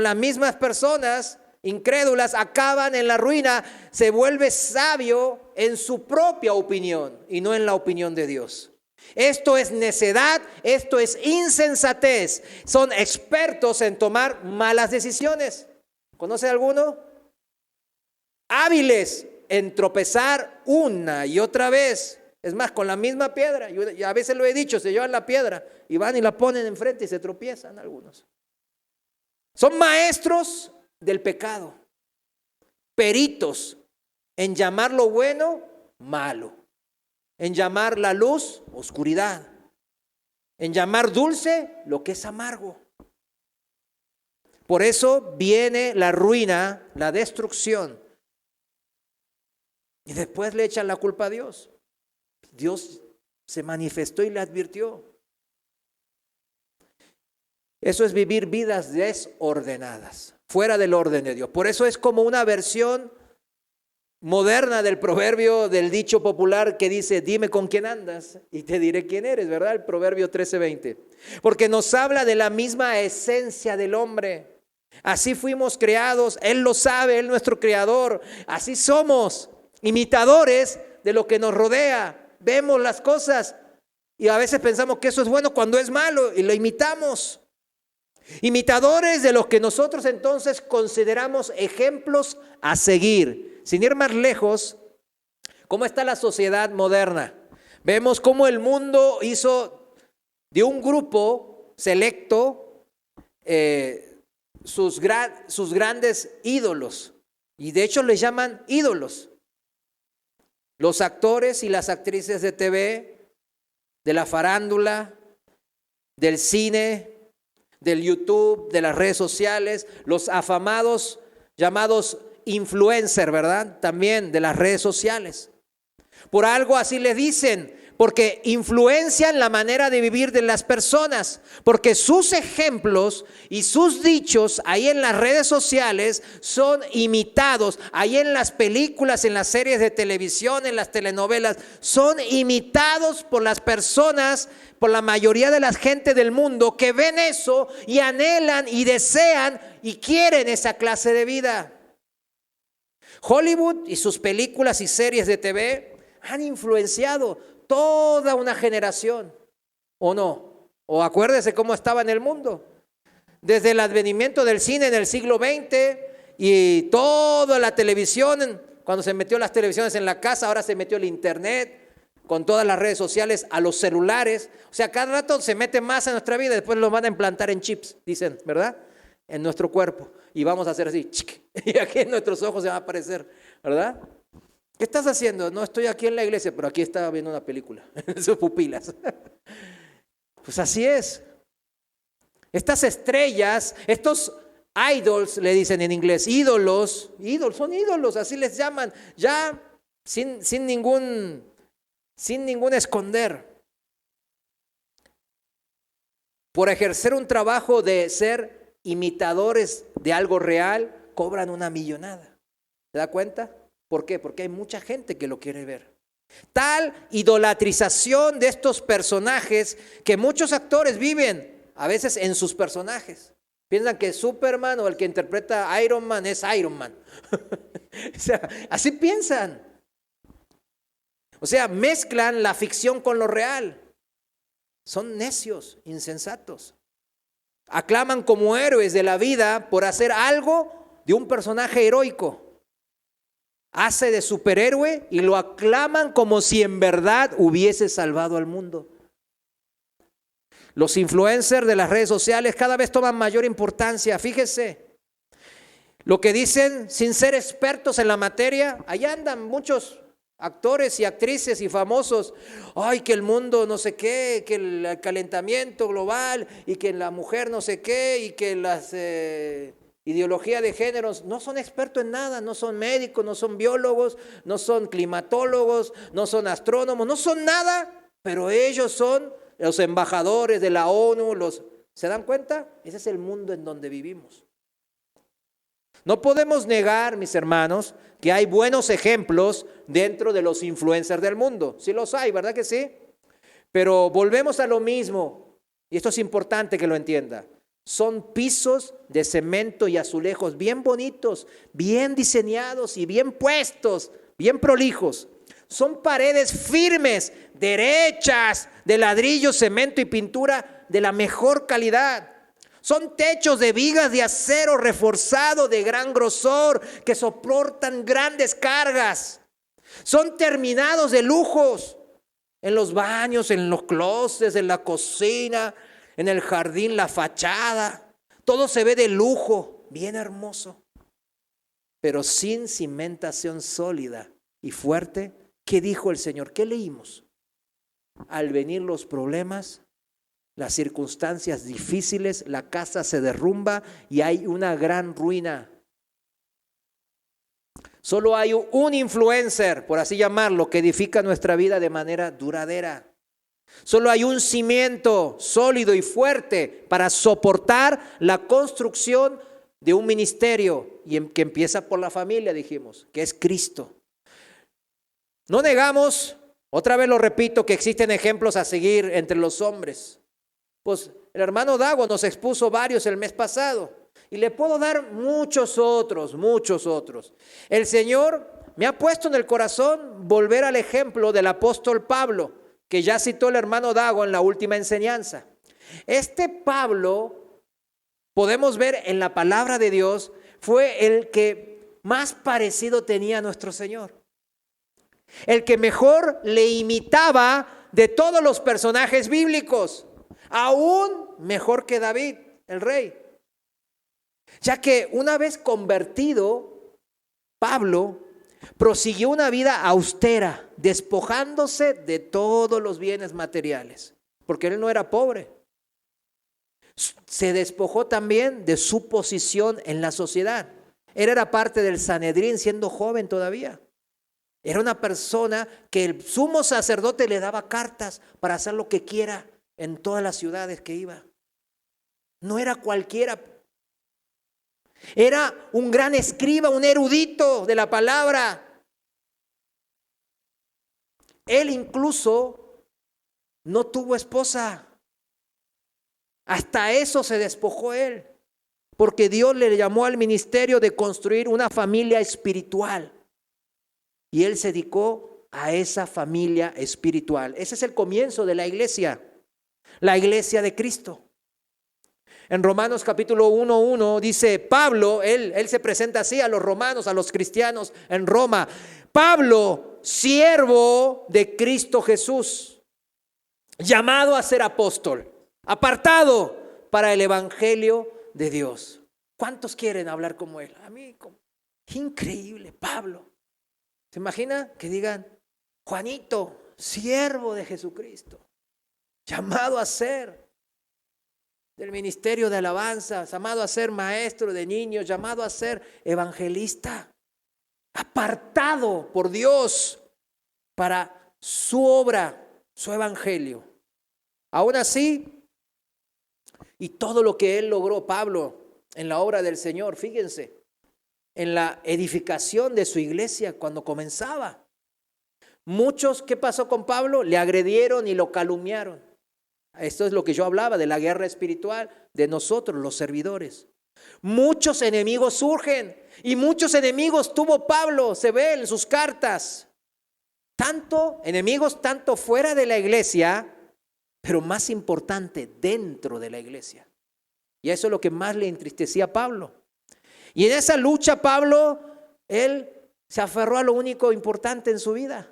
las mismas personas incrédulas, acaban en la ruina. Se vuelve sabio en su propia opinión y no en la opinión de Dios. Esto es necedad, esto es insensatez. Son expertos en tomar malas decisiones. ¿Conoce alguno? Hábiles en tropezar una y otra vez. Es más, con la misma piedra. Yo a veces lo he dicho, se llevan la piedra y van y la ponen enfrente y se tropiezan algunos. Son maestros del pecado, peritos en llamar lo bueno malo, en llamar la luz oscuridad, en llamar dulce lo que es amargo. Por eso viene la ruina, la destrucción. Y después le echan la culpa a Dios. Dios se manifestó y le advirtió. Eso es vivir vidas desordenadas, fuera del orden de Dios. Por eso es como una versión moderna del proverbio, del dicho popular que dice: dime con quién andas y te diré quién eres, ¿verdad? El proverbio 13:20. Porque nos habla de la misma esencia del hombre. Así fuimos creados, Él lo sabe, Él nuestro creador. Así somos, imitadores de lo que nos rodea. Vemos las cosas y a veces pensamos que eso es bueno cuando es malo y lo imitamos. Imitadores de los que nosotros entonces consideramos ejemplos a seguir. Sin ir más lejos, ¿cómo está la sociedad moderna? Vemos cómo el mundo hizo de un grupo selecto sus grandes ídolos. Y de hecho les llaman ídolos. Los actores y las actrices de TV, de la farándula, del cine, del YouTube, de las redes sociales, los afamados llamados influencer, ¿verdad? También de las redes sociales. Por algo así les dicen, porque influencian la manera de vivir de las personas, porque sus ejemplos y sus dichos ahí en las redes sociales son imitados, ahí en las películas, en las series de televisión, en las telenovelas, son imitados por las personas, por la mayoría de la gente del mundo que ven eso y anhelan y desean y quieren esa clase de vida. Hollywood y sus películas y series de TV han influenciado toda una generación, ¿o no? O acuérdese cómo estaba en el mundo. Desde el advenimiento del cine en el siglo XX y toda la televisión, cuando se metió las televisiones en la casa, ahora se metió el internet, con todas las redes sociales, a los celulares. O sea, cada rato se mete más en nuestra vida y después lo van a implantar en chips, dicen, ¿verdad? En nuestro cuerpo. Y vamos a hacer así, y aquí en nuestros ojos se va a aparecer, ¿verdad? ¿Qué estás haciendo? No, estoy aquí en la iglesia, pero aquí estaba viendo una película, en sus pupilas. Pues así es. Estas estrellas, estos idols, le dicen en inglés, ídolos, son ídolos, así les llaman, ya sin ningún esconder. Por ejercer un trabajo de ser imitadores de algo real, cobran una millonada. ¿Se da cuenta? ¿Por qué? Porque hay mucha gente que lo quiere ver. Tal idolatrización de estos personajes que muchos actores viven a veces en sus personajes. Piensan que Superman o el que interpreta a Iron Man es Iron Man. O sea, así piensan. O sea, mezclan la ficción con lo real. Son necios, insensatos. Aclaman como héroes de la vida por hacer algo de un personaje heroico. Hace de superhéroe y lo aclaman como si en verdad hubiese salvado al mundo. Los influencers de las redes sociales cada vez toman mayor importancia. Fíjese, lo que dicen sin ser expertos en la materia, allá andan muchos actores y actrices y famosos, ay, que el mundo no sé qué, que el calentamiento global y que la mujer no sé qué y que las ideologías de géneros, no son expertos en nada, no son médicos, no son biólogos, no son climatólogos, no son astrónomos, no son nada, pero ellos son los embajadores de la ONU, ¿se dan cuenta? Ese es el mundo en donde vivimos. No podemos negar, mis hermanos, que hay buenos ejemplos dentro de los influencers del mundo. Sí los hay, ¿verdad que sí? Pero volvemos a lo mismo, y esto es importante que lo entienda. Son pisos de cemento y azulejos bien bonitos, bien diseñados y bien puestos, bien prolijos. Son paredes firmes, derechas, de ladrillo, cemento y pintura de la mejor calidad. Son techos de vigas de acero reforzado de gran grosor que soportan grandes cargas. Son terminados de lujos en los baños, en los closets, en la cocina, en el jardín, la fachada. Todo se ve de lujo, bien hermoso, pero sin cimentación sólida y fuerte. ¿Qué dijo el Señor? ¿Qué leímos? Al venir los problemas, las circunstancias difíciles, la casa se derrumba y hay una gran ruina. Solo hay un influencer, por así llamarlo, que edifica nuestra vida de manera duradera. Solo hay un cimiento sólido y fuerte para soportar la construcción de un ministerio que empieza por la familia, dijimos, que es Cristo. No negamos, otra vez lo repito, que existen ejemplos a seguir entre los hombres. Pues el hermano Dago nos expuso varios el mes pasado y le puedo dar muchos otros. El Señor me ha puesto en el corazón volver al ejemplo del apóstol Pablo, que ya citó el hermano Dago en la última enseñanza. Este Pablo, podemos ver en la palabra de Dios, fue el que más parecido tenía a nuestro Señor. El que mejor le imitaba de todos los personajes bíblicos. Aún mejor que David, el rey. Ya que una vez convertido, Pablo prosiguió una vida austera, despojándose de todos los bienes materiales, porque él no era pobre. Se despojó también de su posición en la sociedad. Él era parte del Sanedrín siendo joven todavía. Era una persona que el sumo sacerdote le daba cartas para hacer lo que quiera en todas las ciudades que iba. No era cualquiera. Era un gran escriba, un erudito de la palabra. Él incluso no tuvo esposa. Hasta eso se despojó él, porque Dios le llamó al ministerio de construir una familia espiritual. Y él se dedicó a esa familia espiritual. Ese es el comienzo de la iglesia de Cristo. En Romanos capítulo 1:1 dice Pablo, él se presenta así a los romanos, a los cristianos en Roma. Pablo, siervo de Cristo Jesús, llamado a ser apóstol, apartado para el evangelio de Dios. ¿Cuántos quieren hablar como él? A mí, increíble, Pablo. ¿Se imagina que digan, Juanito, siervo de Jesucristo, llamado a ser del ministerio de alabanza, llamado a ser maestro de niños, llamado a ser evangelista, apartado por Dios para su obra, su evangelio? Aún así, y todo lo que él logró, Pablo, en la obra del Señor, fíjense, en la edificación de su iglesia cuando comenzaba. Muchos, ¿qué pasó con Pablo? Le agredieron y lo calumniaron. Esto es lo que yo hablaba de la guerra espiritual de nosotros, los servidores. Muchos enemigos surgen y muchos enemigos tuvo Pablo, se ve en sus cartas. Enemigos tanto fuera de la iglesia, pero más importante, dentro de la iglesia. Y eso es lo que más le entristecía a Pablo. Y en esa lucha Pablo, él se aferró a lo único importante en su vida,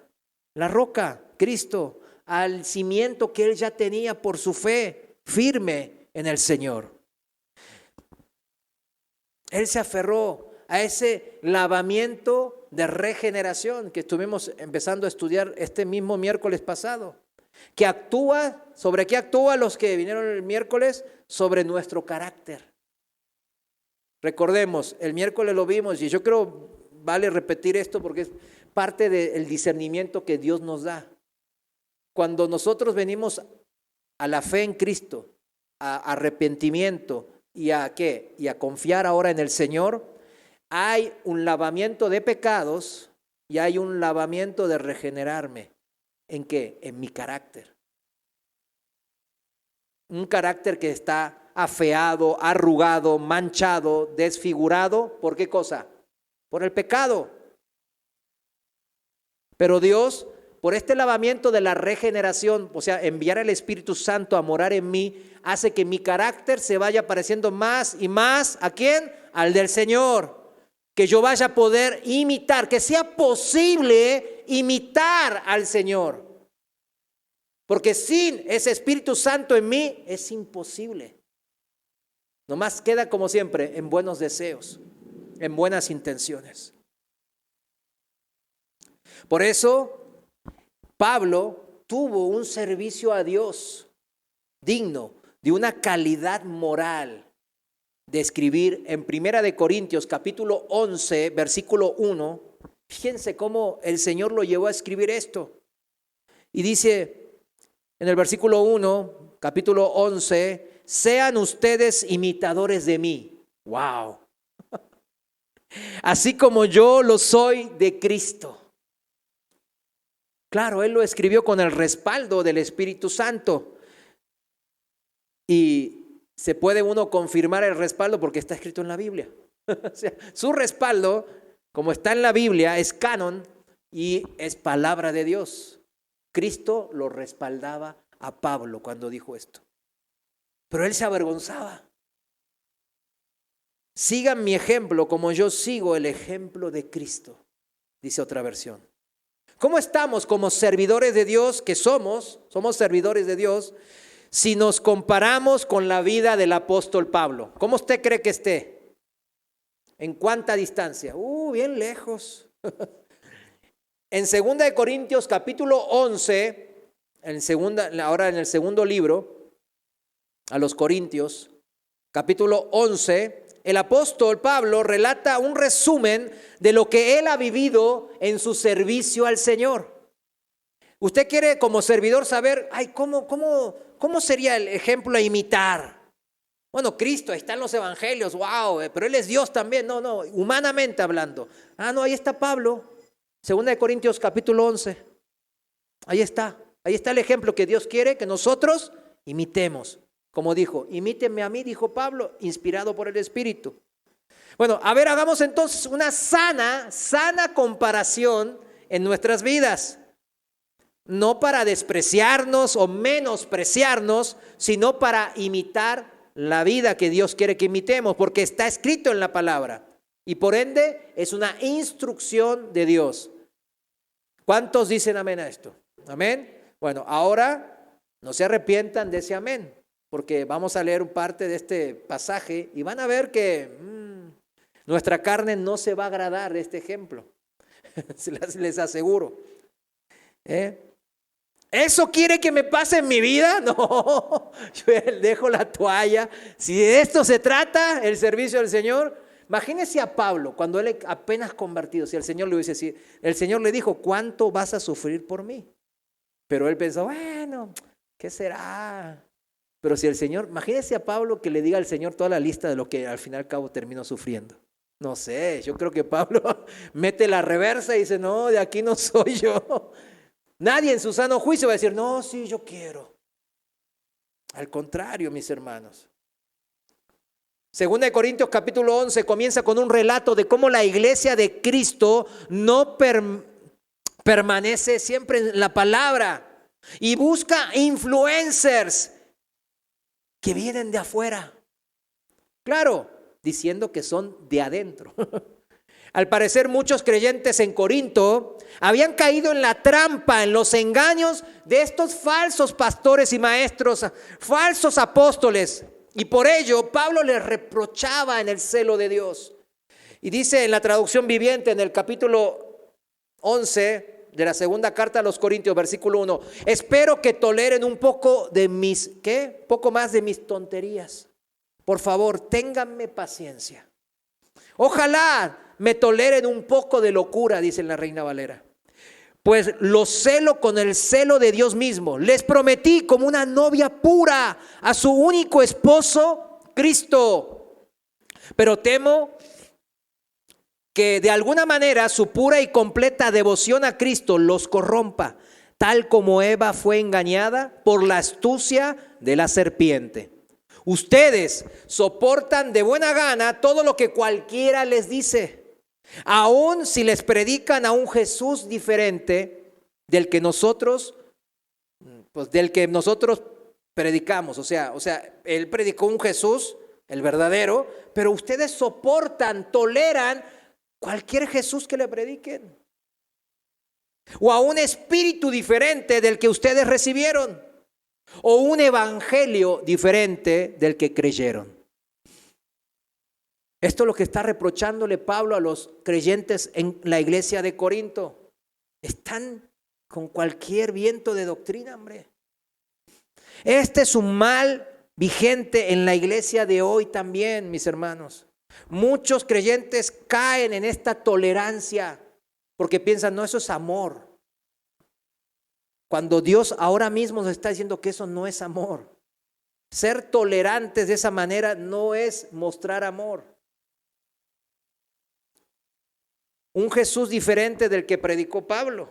la roca, Cristo, al cimiento que él ya tenía por su fe firme en el Señor. Él se aferró a ese lavamiento de regeneración que estuvimos empezando a estudiar este mismo miércoles pasado. Que actúa, ¿sobre qué actúa los que vinieron el miércoles? Sobre nuestro carácter. Recordemos, el miércoles lo vimos y yo creo vale repetir esto porque es parte del discernimiento que Dios nos da. Cuando nosotros venimos a la fe en Cristo, a arrepentimiento y a ¿qué? Y a confiar ahora en el Señor, hay un lavamiento de pecados y hay un lavamiento de regenerarme. ¿En qué? En mi carácter. Un carácter que está afeado, arrugado, manchado, desfigurado. ¿Por qué cosa? Por el pecado. Pero Dios, por este lavamiento de la regeneración, o sea, enviar al Espíritu Santo a morar en mí, hace que mi carácter se vaya pareciendo más y más, ¿a quién? Al del Señor. Que yo vaya a poder imitar, que sea posible imitar al Señor. Porque sin ese Espíritu Santo en mí es imposible. Nomás queda como siempre en buenos deseos, en buenas intenciones. Por eso Pablo tuvo un servicio a Dios digno de una calidad moral de escribir en 1 Corintios capítulo 11, versículo 1. Fíjense cómo el Señor lo llevó a escribir esto. Y dice en el versículo 1, capítulo 11, sean ustedes imitadores de mí. ¡Wow! Así como yo lo soy de Cristo. Claro, él lo escribió con el respaldo del Espíritu Santo. Y se puede uno confirmar el respaldo porque está escrito en la Biblia. O sea, su respaldo, como está en la Biblia, es canon y es palabra de Dios. Cristo lo respaldaba a Pablo cuando dijo esto. Pero él se avergonzaba. Sigan mi ejemplo como yo sigo el ejemplo de Cristo, dice otra versión. ¿Cómo estamos como servidores de Dios que somos servidores de Dios si nos comparamos con la vida del apóstol Pablo? ¿Cómo usted cree que esté? ¿En cuánta distancia? Bien lejos. En 2 Corintios capítulo 11, ahora en el segundo libro, a los Corintios, capítulo 11, el apóstol Pablo relata un resumen de lo que él ha vivido en su servicio al Señor. Usted quiere como servidor saber, ¿cómo sería el ejemplo a imitar? Bueno, Cristo, ahí están los evangelios, wow, pero Él es Dios también. No, humanamente hablando. Ahí está Pablo, 2 Corintios capítulo 11. Ahí está el ejemplo que Dios quiere que nosotros imitemos. Como dijo, imítenme a mí, dijo Pablo, inspirado por el Espíritu. Bueno, hagamos entonces una sana comparación en nuestras vidas. No para despreciarnos o menospreciarnos, sino para imitar la vida que Dios quiere que imitemos, porque está escrito en la palabra. Y por ende es una instrucción de Dios. ¿Cuántos dicen amén a esto? ¿Amén? Bueno, ahora no se arrepientan de ese amén, porque vamos a leer parte de este pasaje y van a ver que nuestra carne no se va a agradar de este ejemplo. Les aseguro. ¿Eso quiere que me pase en mi vida? No, yo dejo la toalla. Si de esto se trata, el servicio del Señor. Imagínese a Pablo, cuando él apenas convertido, si el Señor le hubiese dicho, el Señor le dijo, ¿cuánto vas a sufrir por mí? Pero él pensó, bueno, ¿qué será? Pero si el Señor, imagínese a Pablo que le diga al Señor toda la lista de lo que al fin y al cabo terminó sufriendo. No sé, yo creo que Pablo mete la reversa y dice, no, de aquí no soy yo. Nadie en su sano juicio va a decir, no, sí, yo quiero. Al contrario, mis hermanos. 2 Corintios capítulo 11 comienza con un relato de cómo la iglesia de Cristo no permanece siempre en la palabra y busca influencers que vienen de afuera. Claro, diciendo que son de adentro. Al parecer muchos creyentes en Corinto habían caído en la trampa, en los engaños de estos falsos pastores y maestros, falsos apóstoles. Y por ello Pablo les reprochaba en el celo de Dios. Y dice en la traducción viviente, en el capítulo 11 de la segunda carta a los Corintios, versículo 1, espero que toleren un poco de mis, ¿qué? Poco más de mis tonterías. Por favor, ténganme paciencia. Ojalá me toleren un poco de locura, dice la Reina Valera. Pues los celo con el celo de Dios mismo. Les prometí como una novia pura a su único esposo, Cristo. Pero temo que de alguna manera su pura y completa devoción a Cristo los corrompa, tal como Eva fue engañada por la astucia de la serpiente. Ustedes soportan de buena gana todo lo que cualquiera les dice, aun si les predican a un Jesús diferente del que nosotros predicamos. O sea, él predicó un Jesús, el verdadero, pero ustedes soportan, toleran cualquier Jesús que le prediquen, o a un espíritu diferente del que ustedes recibieron, o un evangelio diferente del que creyeron. Esto es lo que está reprochándole Pablo a los creyentes en la iglesia de Corinto. Están con cualquier viento de doctrina, hombre. Este es un mal vigente en la iglesia de hoy también, mis hermanos. Muchos creyentes caen en esta tolerancia porque piensan, no, eso es amor. Cuando Dios ahora mismo nos está diciendo que eso no es amor. Ser tolerantes de esa manera no es mostrar amor. Un Jesús diferente del que predicó Pablo,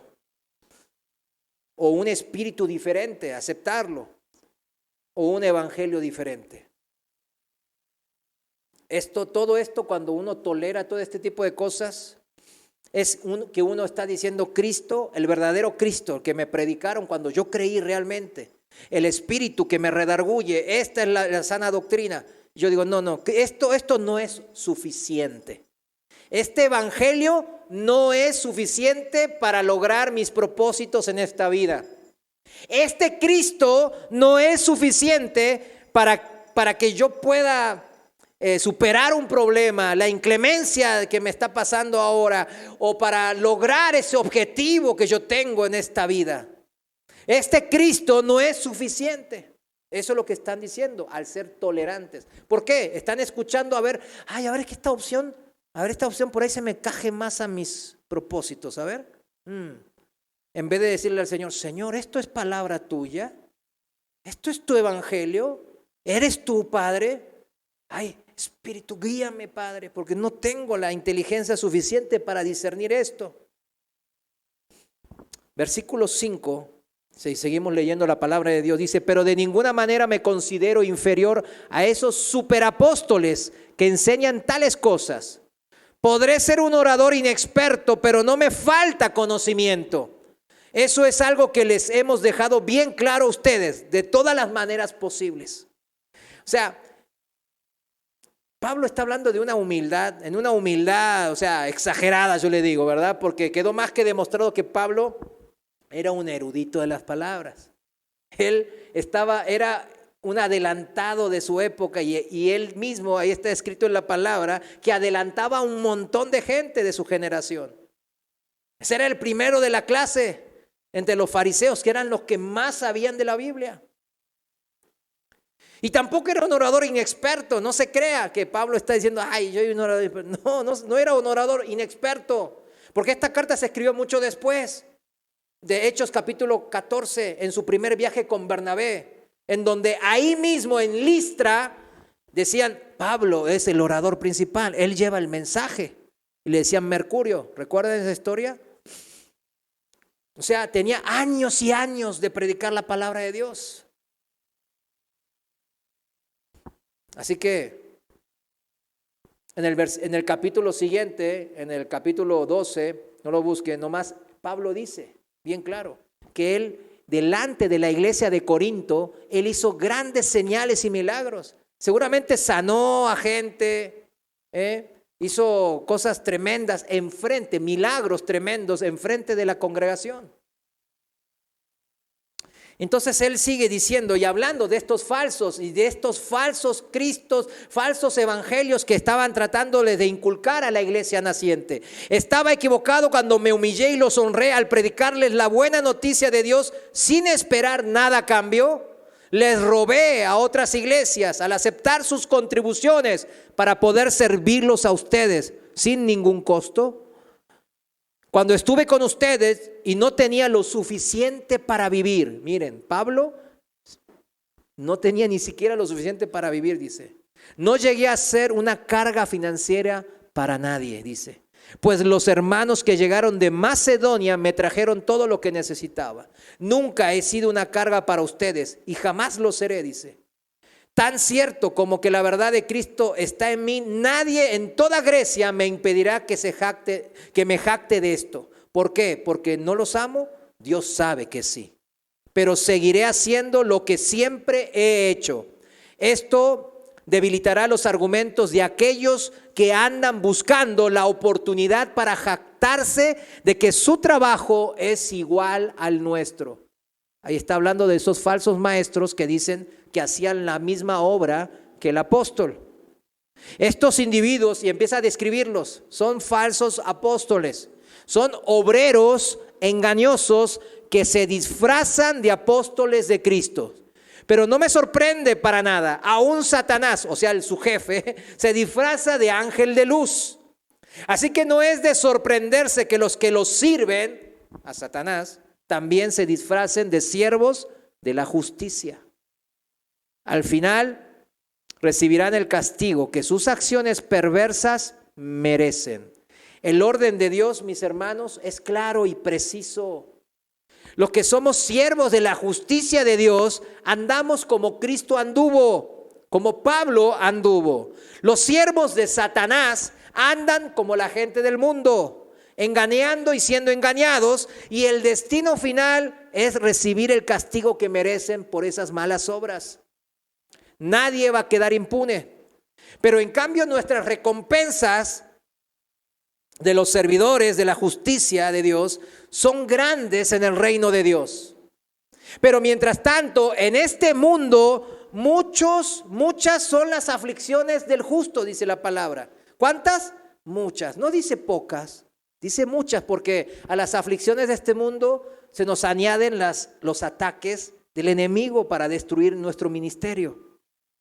o un espíritu diferente, aceptarlo, o un evangelio diferente. Todo esto, cuando uno tolera todo este tipo de cosas, es que uno está diciendo Cristo, el verdadero Cristo que me predicaron cuando yo creí realmente, el espíritu que me redarguye, esta es la sana doctrina. Yo digo, no, esto no es suficiente. Este evangelio no es suficiente para lograr mis propósitos en esta vida. Este Cristo no es suficiente para que yo pueda superar un problema, la inclemencia que me está pasando ahora, o para lograr ese objetivo que yo tengo en esta vida. Este Cristo no es suficiente. Eso es lo que están diciendo al ser tolerantes. ¿Por qué? Están escuchando a ver que esta opción por ahí se me encaje más a mis propósitos. A ver, en vez de decirle al Señor, Señor, esto es palabra tuya, esto es tu evangelio, eres tú, Padre. Ay, Espíritu, guíame, Padre, porque no tengo la inteligencia suficiente para discernir esto. Versículo 5, si seguimos leyendo la palabra de Dios, dice, pero de ninguna manera me considero inferior a esos superapóstoles que enseñan tales cosas. Podré ser un orador inexperto, pero no me falta conocimiento. Eso es algo que les hemos dejado bien claro a ustedes, de todas las maneras posibles. O sea, Pablo está hablando de una humildad, exagerada, yo le digo, ¿verdad? Porque quedó más que demostrado que Pablo era un erudito de las palabras. Él era un adelantado de su época y él mismo, ahí está escrito en la palabra, que adelantaba a un montón de gente de su generación. Ese era el primero de la clase entre los fariseos, que eran los que más sabían de la Biblia. Y tampoco era un orador inexperto. No se crea que Pablo está diciendo, yo soy un orador. No era un orador inexperto, porque esta carta se escribió mucho después de Hechos capítulo 14, en su primer viaje con Bernabé, en donde ahí mismo en Listra decían, Pablo es el orador principal, él lleva el mensaje. Y le decían Mercurio, ¿recuerdan esa historia? O sea, tenía años y años de predicar la palabra de Dios. Así que en el capítulo siguiente, en el capítulo 12, no lo busquen, nomás Pablo dice bien claro que él, delante de la iglesia de Corinto, él hizo grandes señales y milagros. Seguramente sanó a gente, hizo cosas tremendas milagros tremendos enfrente de la congregación. Entonces él sigue diciendo y hablando de estos falsos y de estos falsos cristos, falsos evangelios que estaban tratándole de inculcar a la iglesia naciente. Estaba equivocado cuando me humillé y los honré al predicarles la buena noticia de Dios sin esperar nada a cambio. Les robé a otras iglesias al aceptar sus contribuciones para poder servirlos a ustedes sin ningún costo. Cuando estuve con ustedes y no tenía lo suficiente para vivir. Miren, Pablo no tenía ni siquiera lo suficiente para vivir, dice. No llegué a ser una carga financiera para nadie, dice. Pues los hermanos que llegaron de Macedonia me trajeron todo lo que necesitaba. Nunca he sido una carga para ustedes y jamás lo seré, dice. Tan cierto como que la verdad de Cristo está en mí, nadie en toda Grecia me impedirá que me jacte de esto. ¿Por qué? Porque no los amo, Dios sabe que sí. Pero seguiré haciendo lo que siempre he hecho. Esto debilitará los argumentos de aquellos que andan buscando la oportunidad para jactarse de que su trabajo es igual al nuestro. Ahí está hablando de esos falsos maestros que dicen que hacían la misma obra que el apóstol. Estos individuos, y empieza a describirlos, son falsos apóstoles, son obreros engañosos que se disfrazan de apóstoles de Cristo. Pero no me sorprende para nada, aún Satanás, o sea, su jefe, se disfraza de ángel de luz. Así que no es de sorprenderse que los sirven a Satanás también se disfracen de siervos de la justicia. Al final recibirán el castigo que sus acciones perversas merecen. El orden de Dios, mis hermanos, es claro y preciso. Los que somos siervos de la justicia de Dios, andamos como Cristo anduvo, como Pablo anduvo. Los siervos de Satanás andan como la gente del mundo, engañando y siendo engañados, y el destino final es recibir el castigo que merecen por esas malas obras. Nadie va a quedar impune. Pero en cambio nuestras recompensas de los servidores de la justicia de Dios son grandes en el reino de Dios. Pero mientras tanto, en este mundo, muchas son las aflicciones del justo, dice la palabra. ¿Cuántas? Muchas. No dice pocas, dice muchas, porque a las aflicciones de este mundo se nos añaden los ataques del enemigo para destruir nuestro ministerio.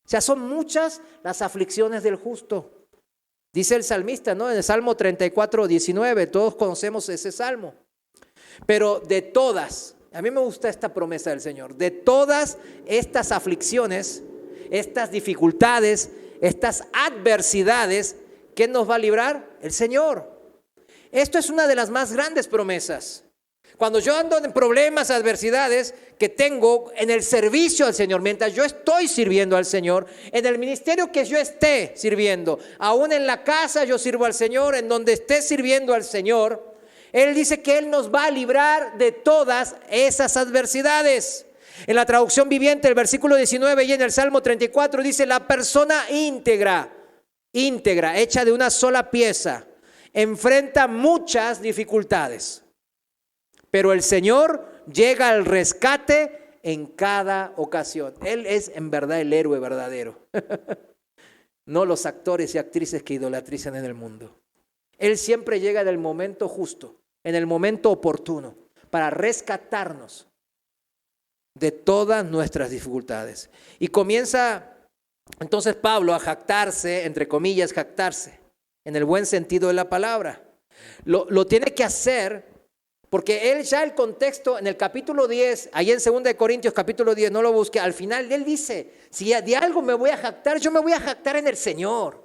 O sea, son muchas las aflicciones del justo. Dice el salmista, ¿no? En el Salmo 34:19, todos conocemos ese salmo. Pero de todas, a mí me gusta esta promesa del Señor, de todas estas aflicciones, estas dificultades, estas adversidades, ¿quién nos va a librar? El Señor. Esto es una de las más grandes promesas. Cuando yo ando en problemas, adversidades que tengo en el servicio al Señor, mientras yo estoy sirviendo al Señor, en el ministerio que yo esté sirviendo, aún en la casa yo sirvo al Señor, en donde esté sirviendo al Señor, Él dice que Él nos va a librar de todas esas adversidades. En la traducción viviente, el versículo 19 y en el Salmo 34 dice: la persona íntegra, hecha de una sola pieza, enfrenta muchas dificultades. Pero el Señor llega al rescate en cada ocasión. Él es en verdad el héroe verdadero. No los actores y actrices que idolatrizan en el mundo. Él siempre llega en el momento justo, en el momento oportuno, para rescatarnos de todas nuestras dificultades. Y comienza entonces Pablo a jactarse, entre comillas, jactarse, en el buen sentido de la palabra. Lo tiene que hacer porque él ya el contexto en el capítulo 10, ahí en 2 Corintios capítulo 10, no lo busque, al final él dice, si de algo me voy a jactar, yo me voy a jactar en el Señor.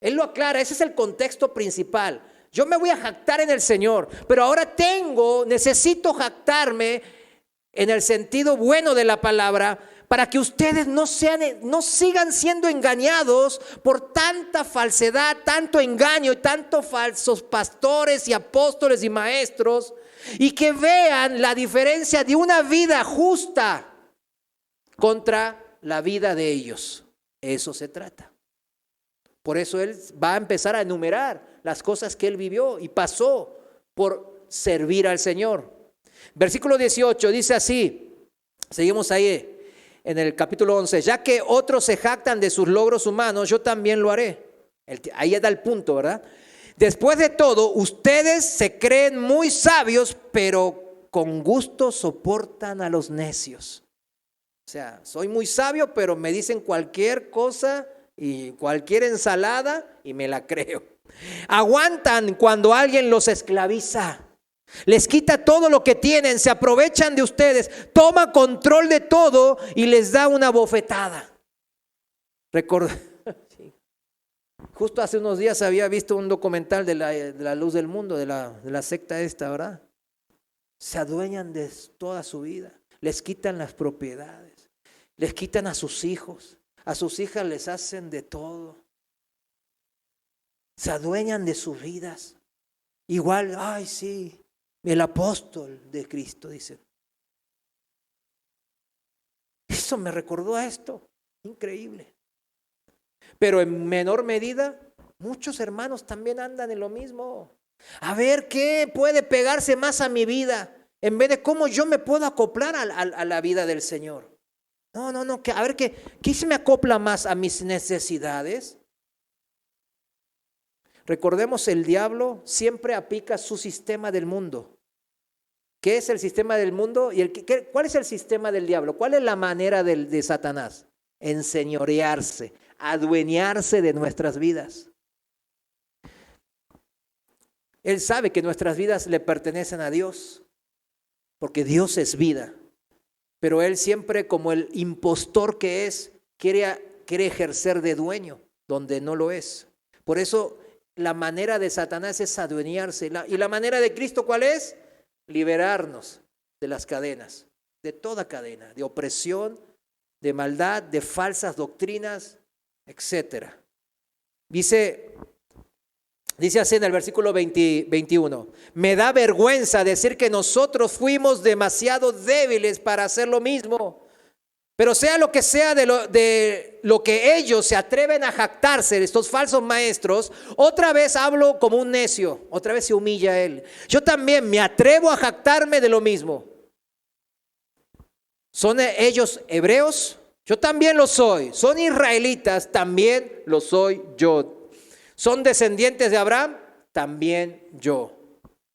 Él lo aclara, ese es el contexto principal. Yo me voy a jactar en el Señor, pero ahora necesito jactarme en el sentido bueno de la palabra, para que ustedes no sigan siendo engañados por tanta falsedad, tanto engaño y tantos falsos pastores y apóstoles y maestros, y que vean la diferencia de una vida justa contra la vida de ellos. Eso se trata. Por eso él va a empezar a enumerar las cosas que él vivió y pasó por servir al Señor. Versículo 18 dice así: Seguimos ahí en el capítulo 11. Ya que otros se jactan de sus logros humanos, yo también lo haré. Ahí está el punto, ¿verdad? Después de todo, ustedes se creen muy sabios, pero con gusto soportan a los necios. O sea, soy muy sabio, pero me dicen cualquier cosa y cualquier ensalada y me la creo. Aguantan cuando alguien los esclaviza. Les quita todo lo que tienen, se aprovechan de ustedes, toma control de todo y les da una bofetada. Justo hace unos días había visto un documental de la Luz del Mundo, de la secta esta, ¿verdad? Se adueñan de toda su vida, les quitan las propiedades, les quitan a sus hijos, a sus hijas les hacen de todo. Se adueñan de sus vidas. Igual, ay sí, el apóstol de Cristo, dicen. Eso me recordó a esto, increíble. Pero en menor medida, muchos hermanos también andan en lo mismo. A ver, ¿qué puede pegarse más a mi vida? En vez de cómo yo me puedo acoplar a la vida del Señor. No, a ver, ¿qué se me acopla más a mis necesidades? Recordemos, el diablo siempre aplica su sistema del mundo. ¿Qué es el sistema del mundo? ¿Cuál es el sistema del diablo? ¿Cuál es la manera de Satanás? Enseñorearse, adueñarse de nuestras vidas. Él sabe que nuestras vidas le pertenecen a Dios, porque Dios es vida. Pero él siempre, como el impostor que es, quiere ejercer de dueño donde no lo es. Por eso la manera de Satanás es adueñarse. ¿Y la manera de Cristo cuál es? Liberarnos de las cadenas, de toda cadena, de opresión, de maldad, de falsas doctrinas, etcétera. Dice así en el versículo 21, me da vergüenza decir que nosotros fuimos demasiado débiles para hacer lo mismo. Pero sea lo que sea de lo que ellos se atreven a jactarse, estos falsos maestros, otra vez hablo como un necio, otra vez se humilla él. Yo también me atrevo a jactarme de lo mismo. ¿Son ellos hebreos? Yo también lo soy. ¿Son israelitas? También lo soy yo. ¿Son descendientes de Abraham? También yo.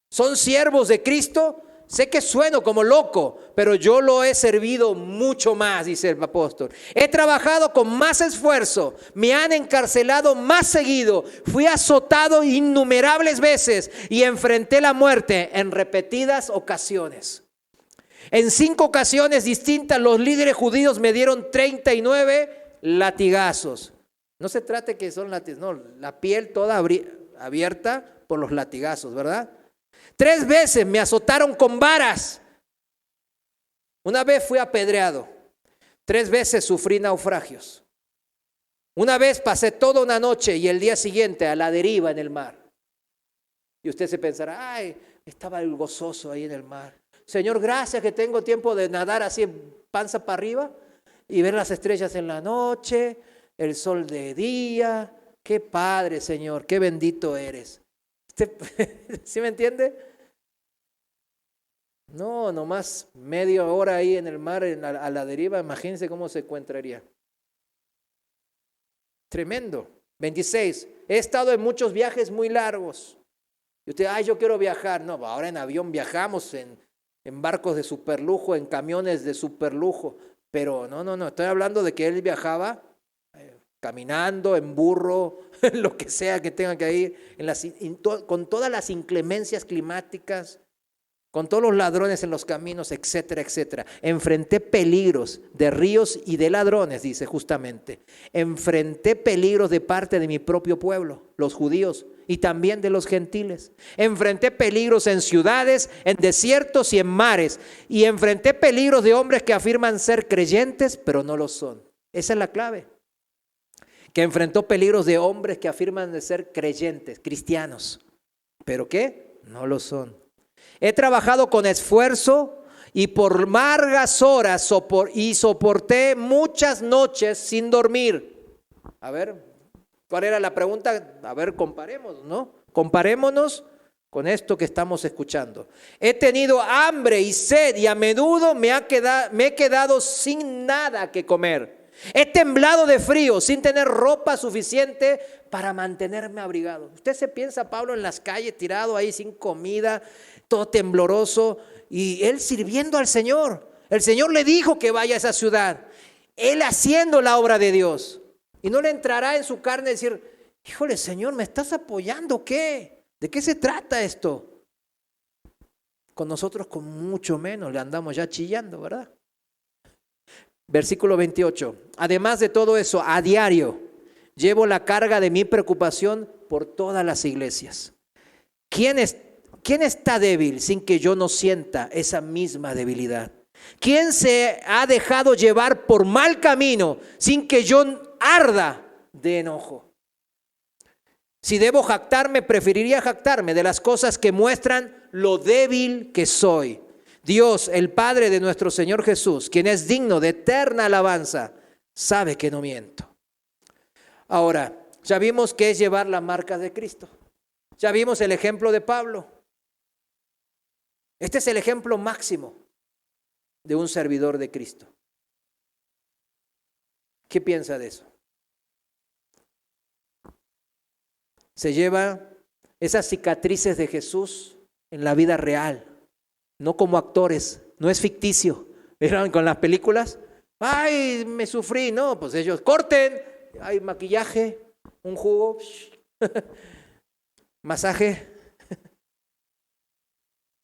¿Son siervos de Cristo? Sé que sueno como loco, pero yo lo he servido mucho más, dice el apóstol. He trabajado con más esfuerzo, me han encarcelado más seguido, fui azotado innumerables veces y enfrenté la muerte en repetidas ocasiones. En 5 ocasiones distintas los líderes judíos me dieron 39 latigazos. No se trate que son latigazos, no, la piel toda abierta por los latigazos, ¿verdad? 3 veces me azotaron con varas. Una vez fui apedreado. 3 veces sufrí naufragios. Una vez pasé toda una noche y el día siguiente a la deriva en el mar. Y usted se pensará, ay, estaba el gozoso ahí en el mar. Señor, gracias que tengo tiempo de nadar así panza para arriba y ver las estrellas en la noche, el sol de día. Qué padre, Señor, qué bendito eres. ¿Sí me entiende? No, nomás media hora ahí en el mar, a la deriva, imagínense cómo se encontraría. Tremendo. 26. He estado en muchos viajes muy largos. Y usted, ay, yo quiero viajar. No, ahora en avión viajamos, en barcos de superlujo, en camiones de superlujo. Pero no, estoy hablando de que él viajaba caminando, en burro, lo que sea que tenga que ir, con todas las inclemencias climáticas, con todos los ladrones en los caminos, etcétera, etcétera. Enfrenté peligros de ríos y de ladrones, dice justamente. Enfrenté peligros de parte de mi propio pueblo, los judíos, y también de los gentiles. Enfrenté peligros en ciudades, en desiertos y en mares. Y enfrenté peligros de hombres que afirman ser creyentes, pero no lo son. Esa es la clave. Que enfrentó peligros de hombres que afirman de ser creyentes, cristianos. ¿Pero qué? No lo son. He trabajado con esfuerzo y por largas horas y soporté muchas noches sin dormir. A ver, ¿cuál era la pregunta? A ver, comparemos, ¿no? Comparémonos con esto que estamos escuchando. He tenido hambre y sed y a menudo me he quedado sin nada que comer. He temblado de frío sin tener ropa suficiente para mantenerme abrigado. Usted se piensa Pablo en las calles tirado ahí sin comida, todo tembloroso, y él sirviendo al Señor. El Señor le dijo que vaya a esa ciudad. Él haciendo la obra de Dios. Y no le entrará en su carne decir, híjole, Señor, ¿me estás apoyando o qué? ¿De qué se trata esto? Con nosotros con mucho menos le andamos ya chillando, ¿verdad? Versículo 28. Además de todo eso, a diario llevo la carga de mi preocupación por todas las iglesias. ¿Quién está débil sin que yo no sienta esa misma debilidad? ¿Quién se ha dejado llevar por mal camino sin que yo arda de enojo? Si debo jactarme, preferiría jactarme de las cosas que muestran lo débil que soy. Dios, el Padre de nuestro Señor Jesús, quien es digno de eterna alabanza, sabe que no miento. Ahora, ya vimos qué es llevar la marca de Cristo. Ya vimos el ejemplo de Pablo. Este es el ejemplo máximo de un servidor de Cristo. ¿Qué piensa de eso? Se lleva esas cicatrices de Jesús en la vida real, no como actores, no es ficticio. ¿Vieron con las películas? ¡Ay, me sufrí! No, pues ellos corten, hay maquillaje, un jugo, masaje.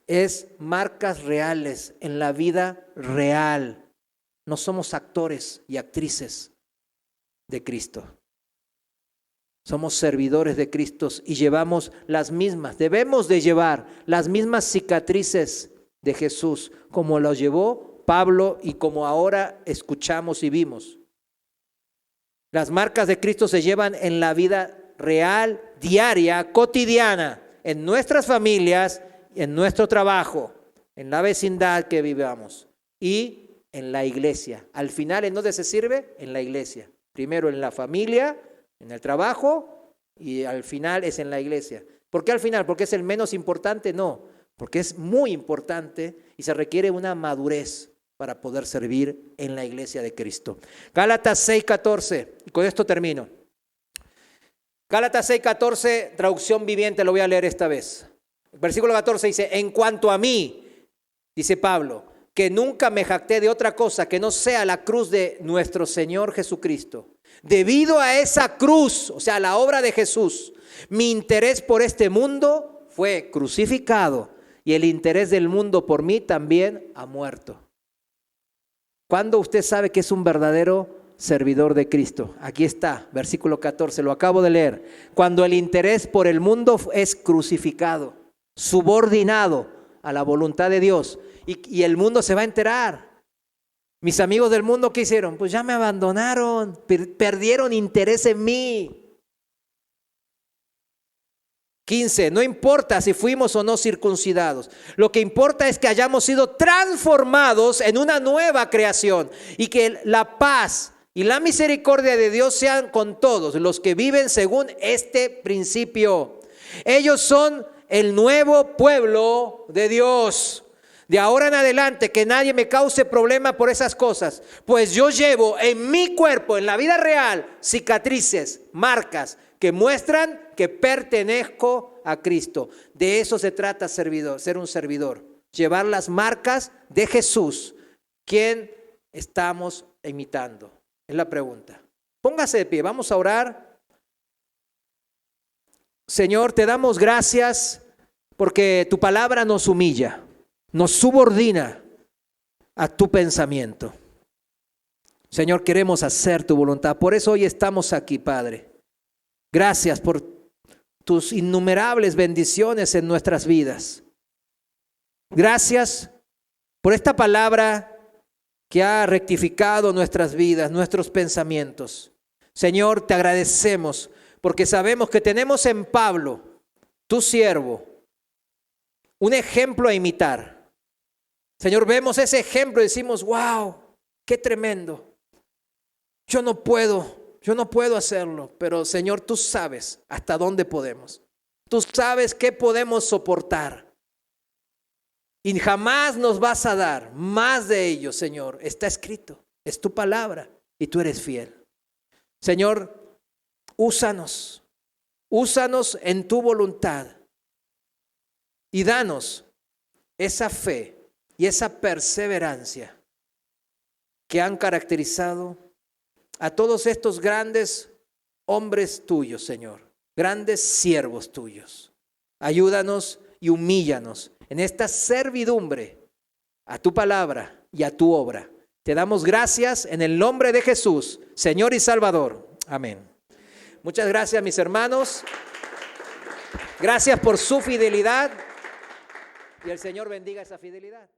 Es marcas reales en la vida real. No somos actores y actrices de Cristo. Somos servidores de Cristo y llevamos debemos de llevar las mismas cicatrices de Jesús, como lo llevó Pablo y como ahora escuchamos y vimos. Las marcas de Cristo se llevan en la vida real, diaria, cotidiana, en nuestras familias, en nuestro trabajo, en la vecindad que vivamos y en la iglesia. Al final, ¿en dónde se sirve? En la iglesia. Primero en la familia, en el trabajo y al final es en la iglesia. ¿Por qué al final? ¿Porque es el menos importante? No, porque es muy importante y se requiere una madurez para poder servir en la iglesia de Cristo. Gálatas 6:14, y con esto termino. Gálatas 6:14, traducción viviente, lo voy a leer esta vez. Versículo 14 dice, en cuanto a mí, dice Pablo, que nunca me jacté de otra cosa que no sea la cruz de nuestro Señor Jesucristo. Debido a esa cruz, o sea, la obra de Jesús, mi interés por este mundo fue crucificado y el interés del mundo por mí también ha muerto. ¿Cuándo usted sabe que es un verdadero servidor de Cristo? Aquí está, versículo 14, lo acabo de leer. Cuando el interés por el mundo es crucificado, subordinado a la voluntad de Dios y el mundo se va a enterar. Mis amigos del mundo, ¿qué hicieron? Pues ya me abandonaron, perdieron interés en mí. 15, no importa si fuimos o no circuncidados. Lo que importa es que hayamos sido transformados en una nueva creación y que la paz y la misericordia de Dios sean con todos los que viven según este principio. Ellos son el nuevo pueblo de Dios. De ahora en adelante que nadie me cause problema por esas cosas, pues yo llevo en mi cuerpo, en la vida real, cicatrices, marcas que muestran que pertenezco a Cristo. De eso se trata ser un servidor, llevar las marcas de Jesús. ¿Quién estamos imitando? Es la pregunta. Póngase de pie, vamos a orar. Señor, te damos gracias porque tu palabra nos humilla. Nos subordina a tu pensamiento. Señor, queremos hacer tu voluntad. Por eso hoy estamos aquí, Padre. Gracias por tus innumerables bendiciones en nuestras vidas. Gracias por esta palabra que ha rectificado nuestras vidas, nuestros pensamientos. Señor, te agradecemos porque sabemos que tenemos en Pablo, tu siervo, un ejemplo a imitar. Señor, vemos ese ejemplo y decimos, wow, qué tremendo. Yo no puedo hacerlo, pero Señor, tú sabes hasta dónde podemos. Tú sabes qué podemos soportar. Y jamás nos vas a dar más de ello, Señor. Está escrito, es tu palabra y tú eres fiel. Señor, úsanos en tu voluntad y danos esa fe y esa perseverancia que han caracterizado a todos estos grandes hombres tuyos, Señor, grandes siervos tuyos. Ayúdanos y humíllanos en esta servidumbre a tu palabra y a tu obra. Te damos gracias en el nombre de Jesús, Señor y Salvador. Amén. Muchas gracias, mis hermanos. Gracias por su fidelidad y el Señor bendiga esa fidelidad.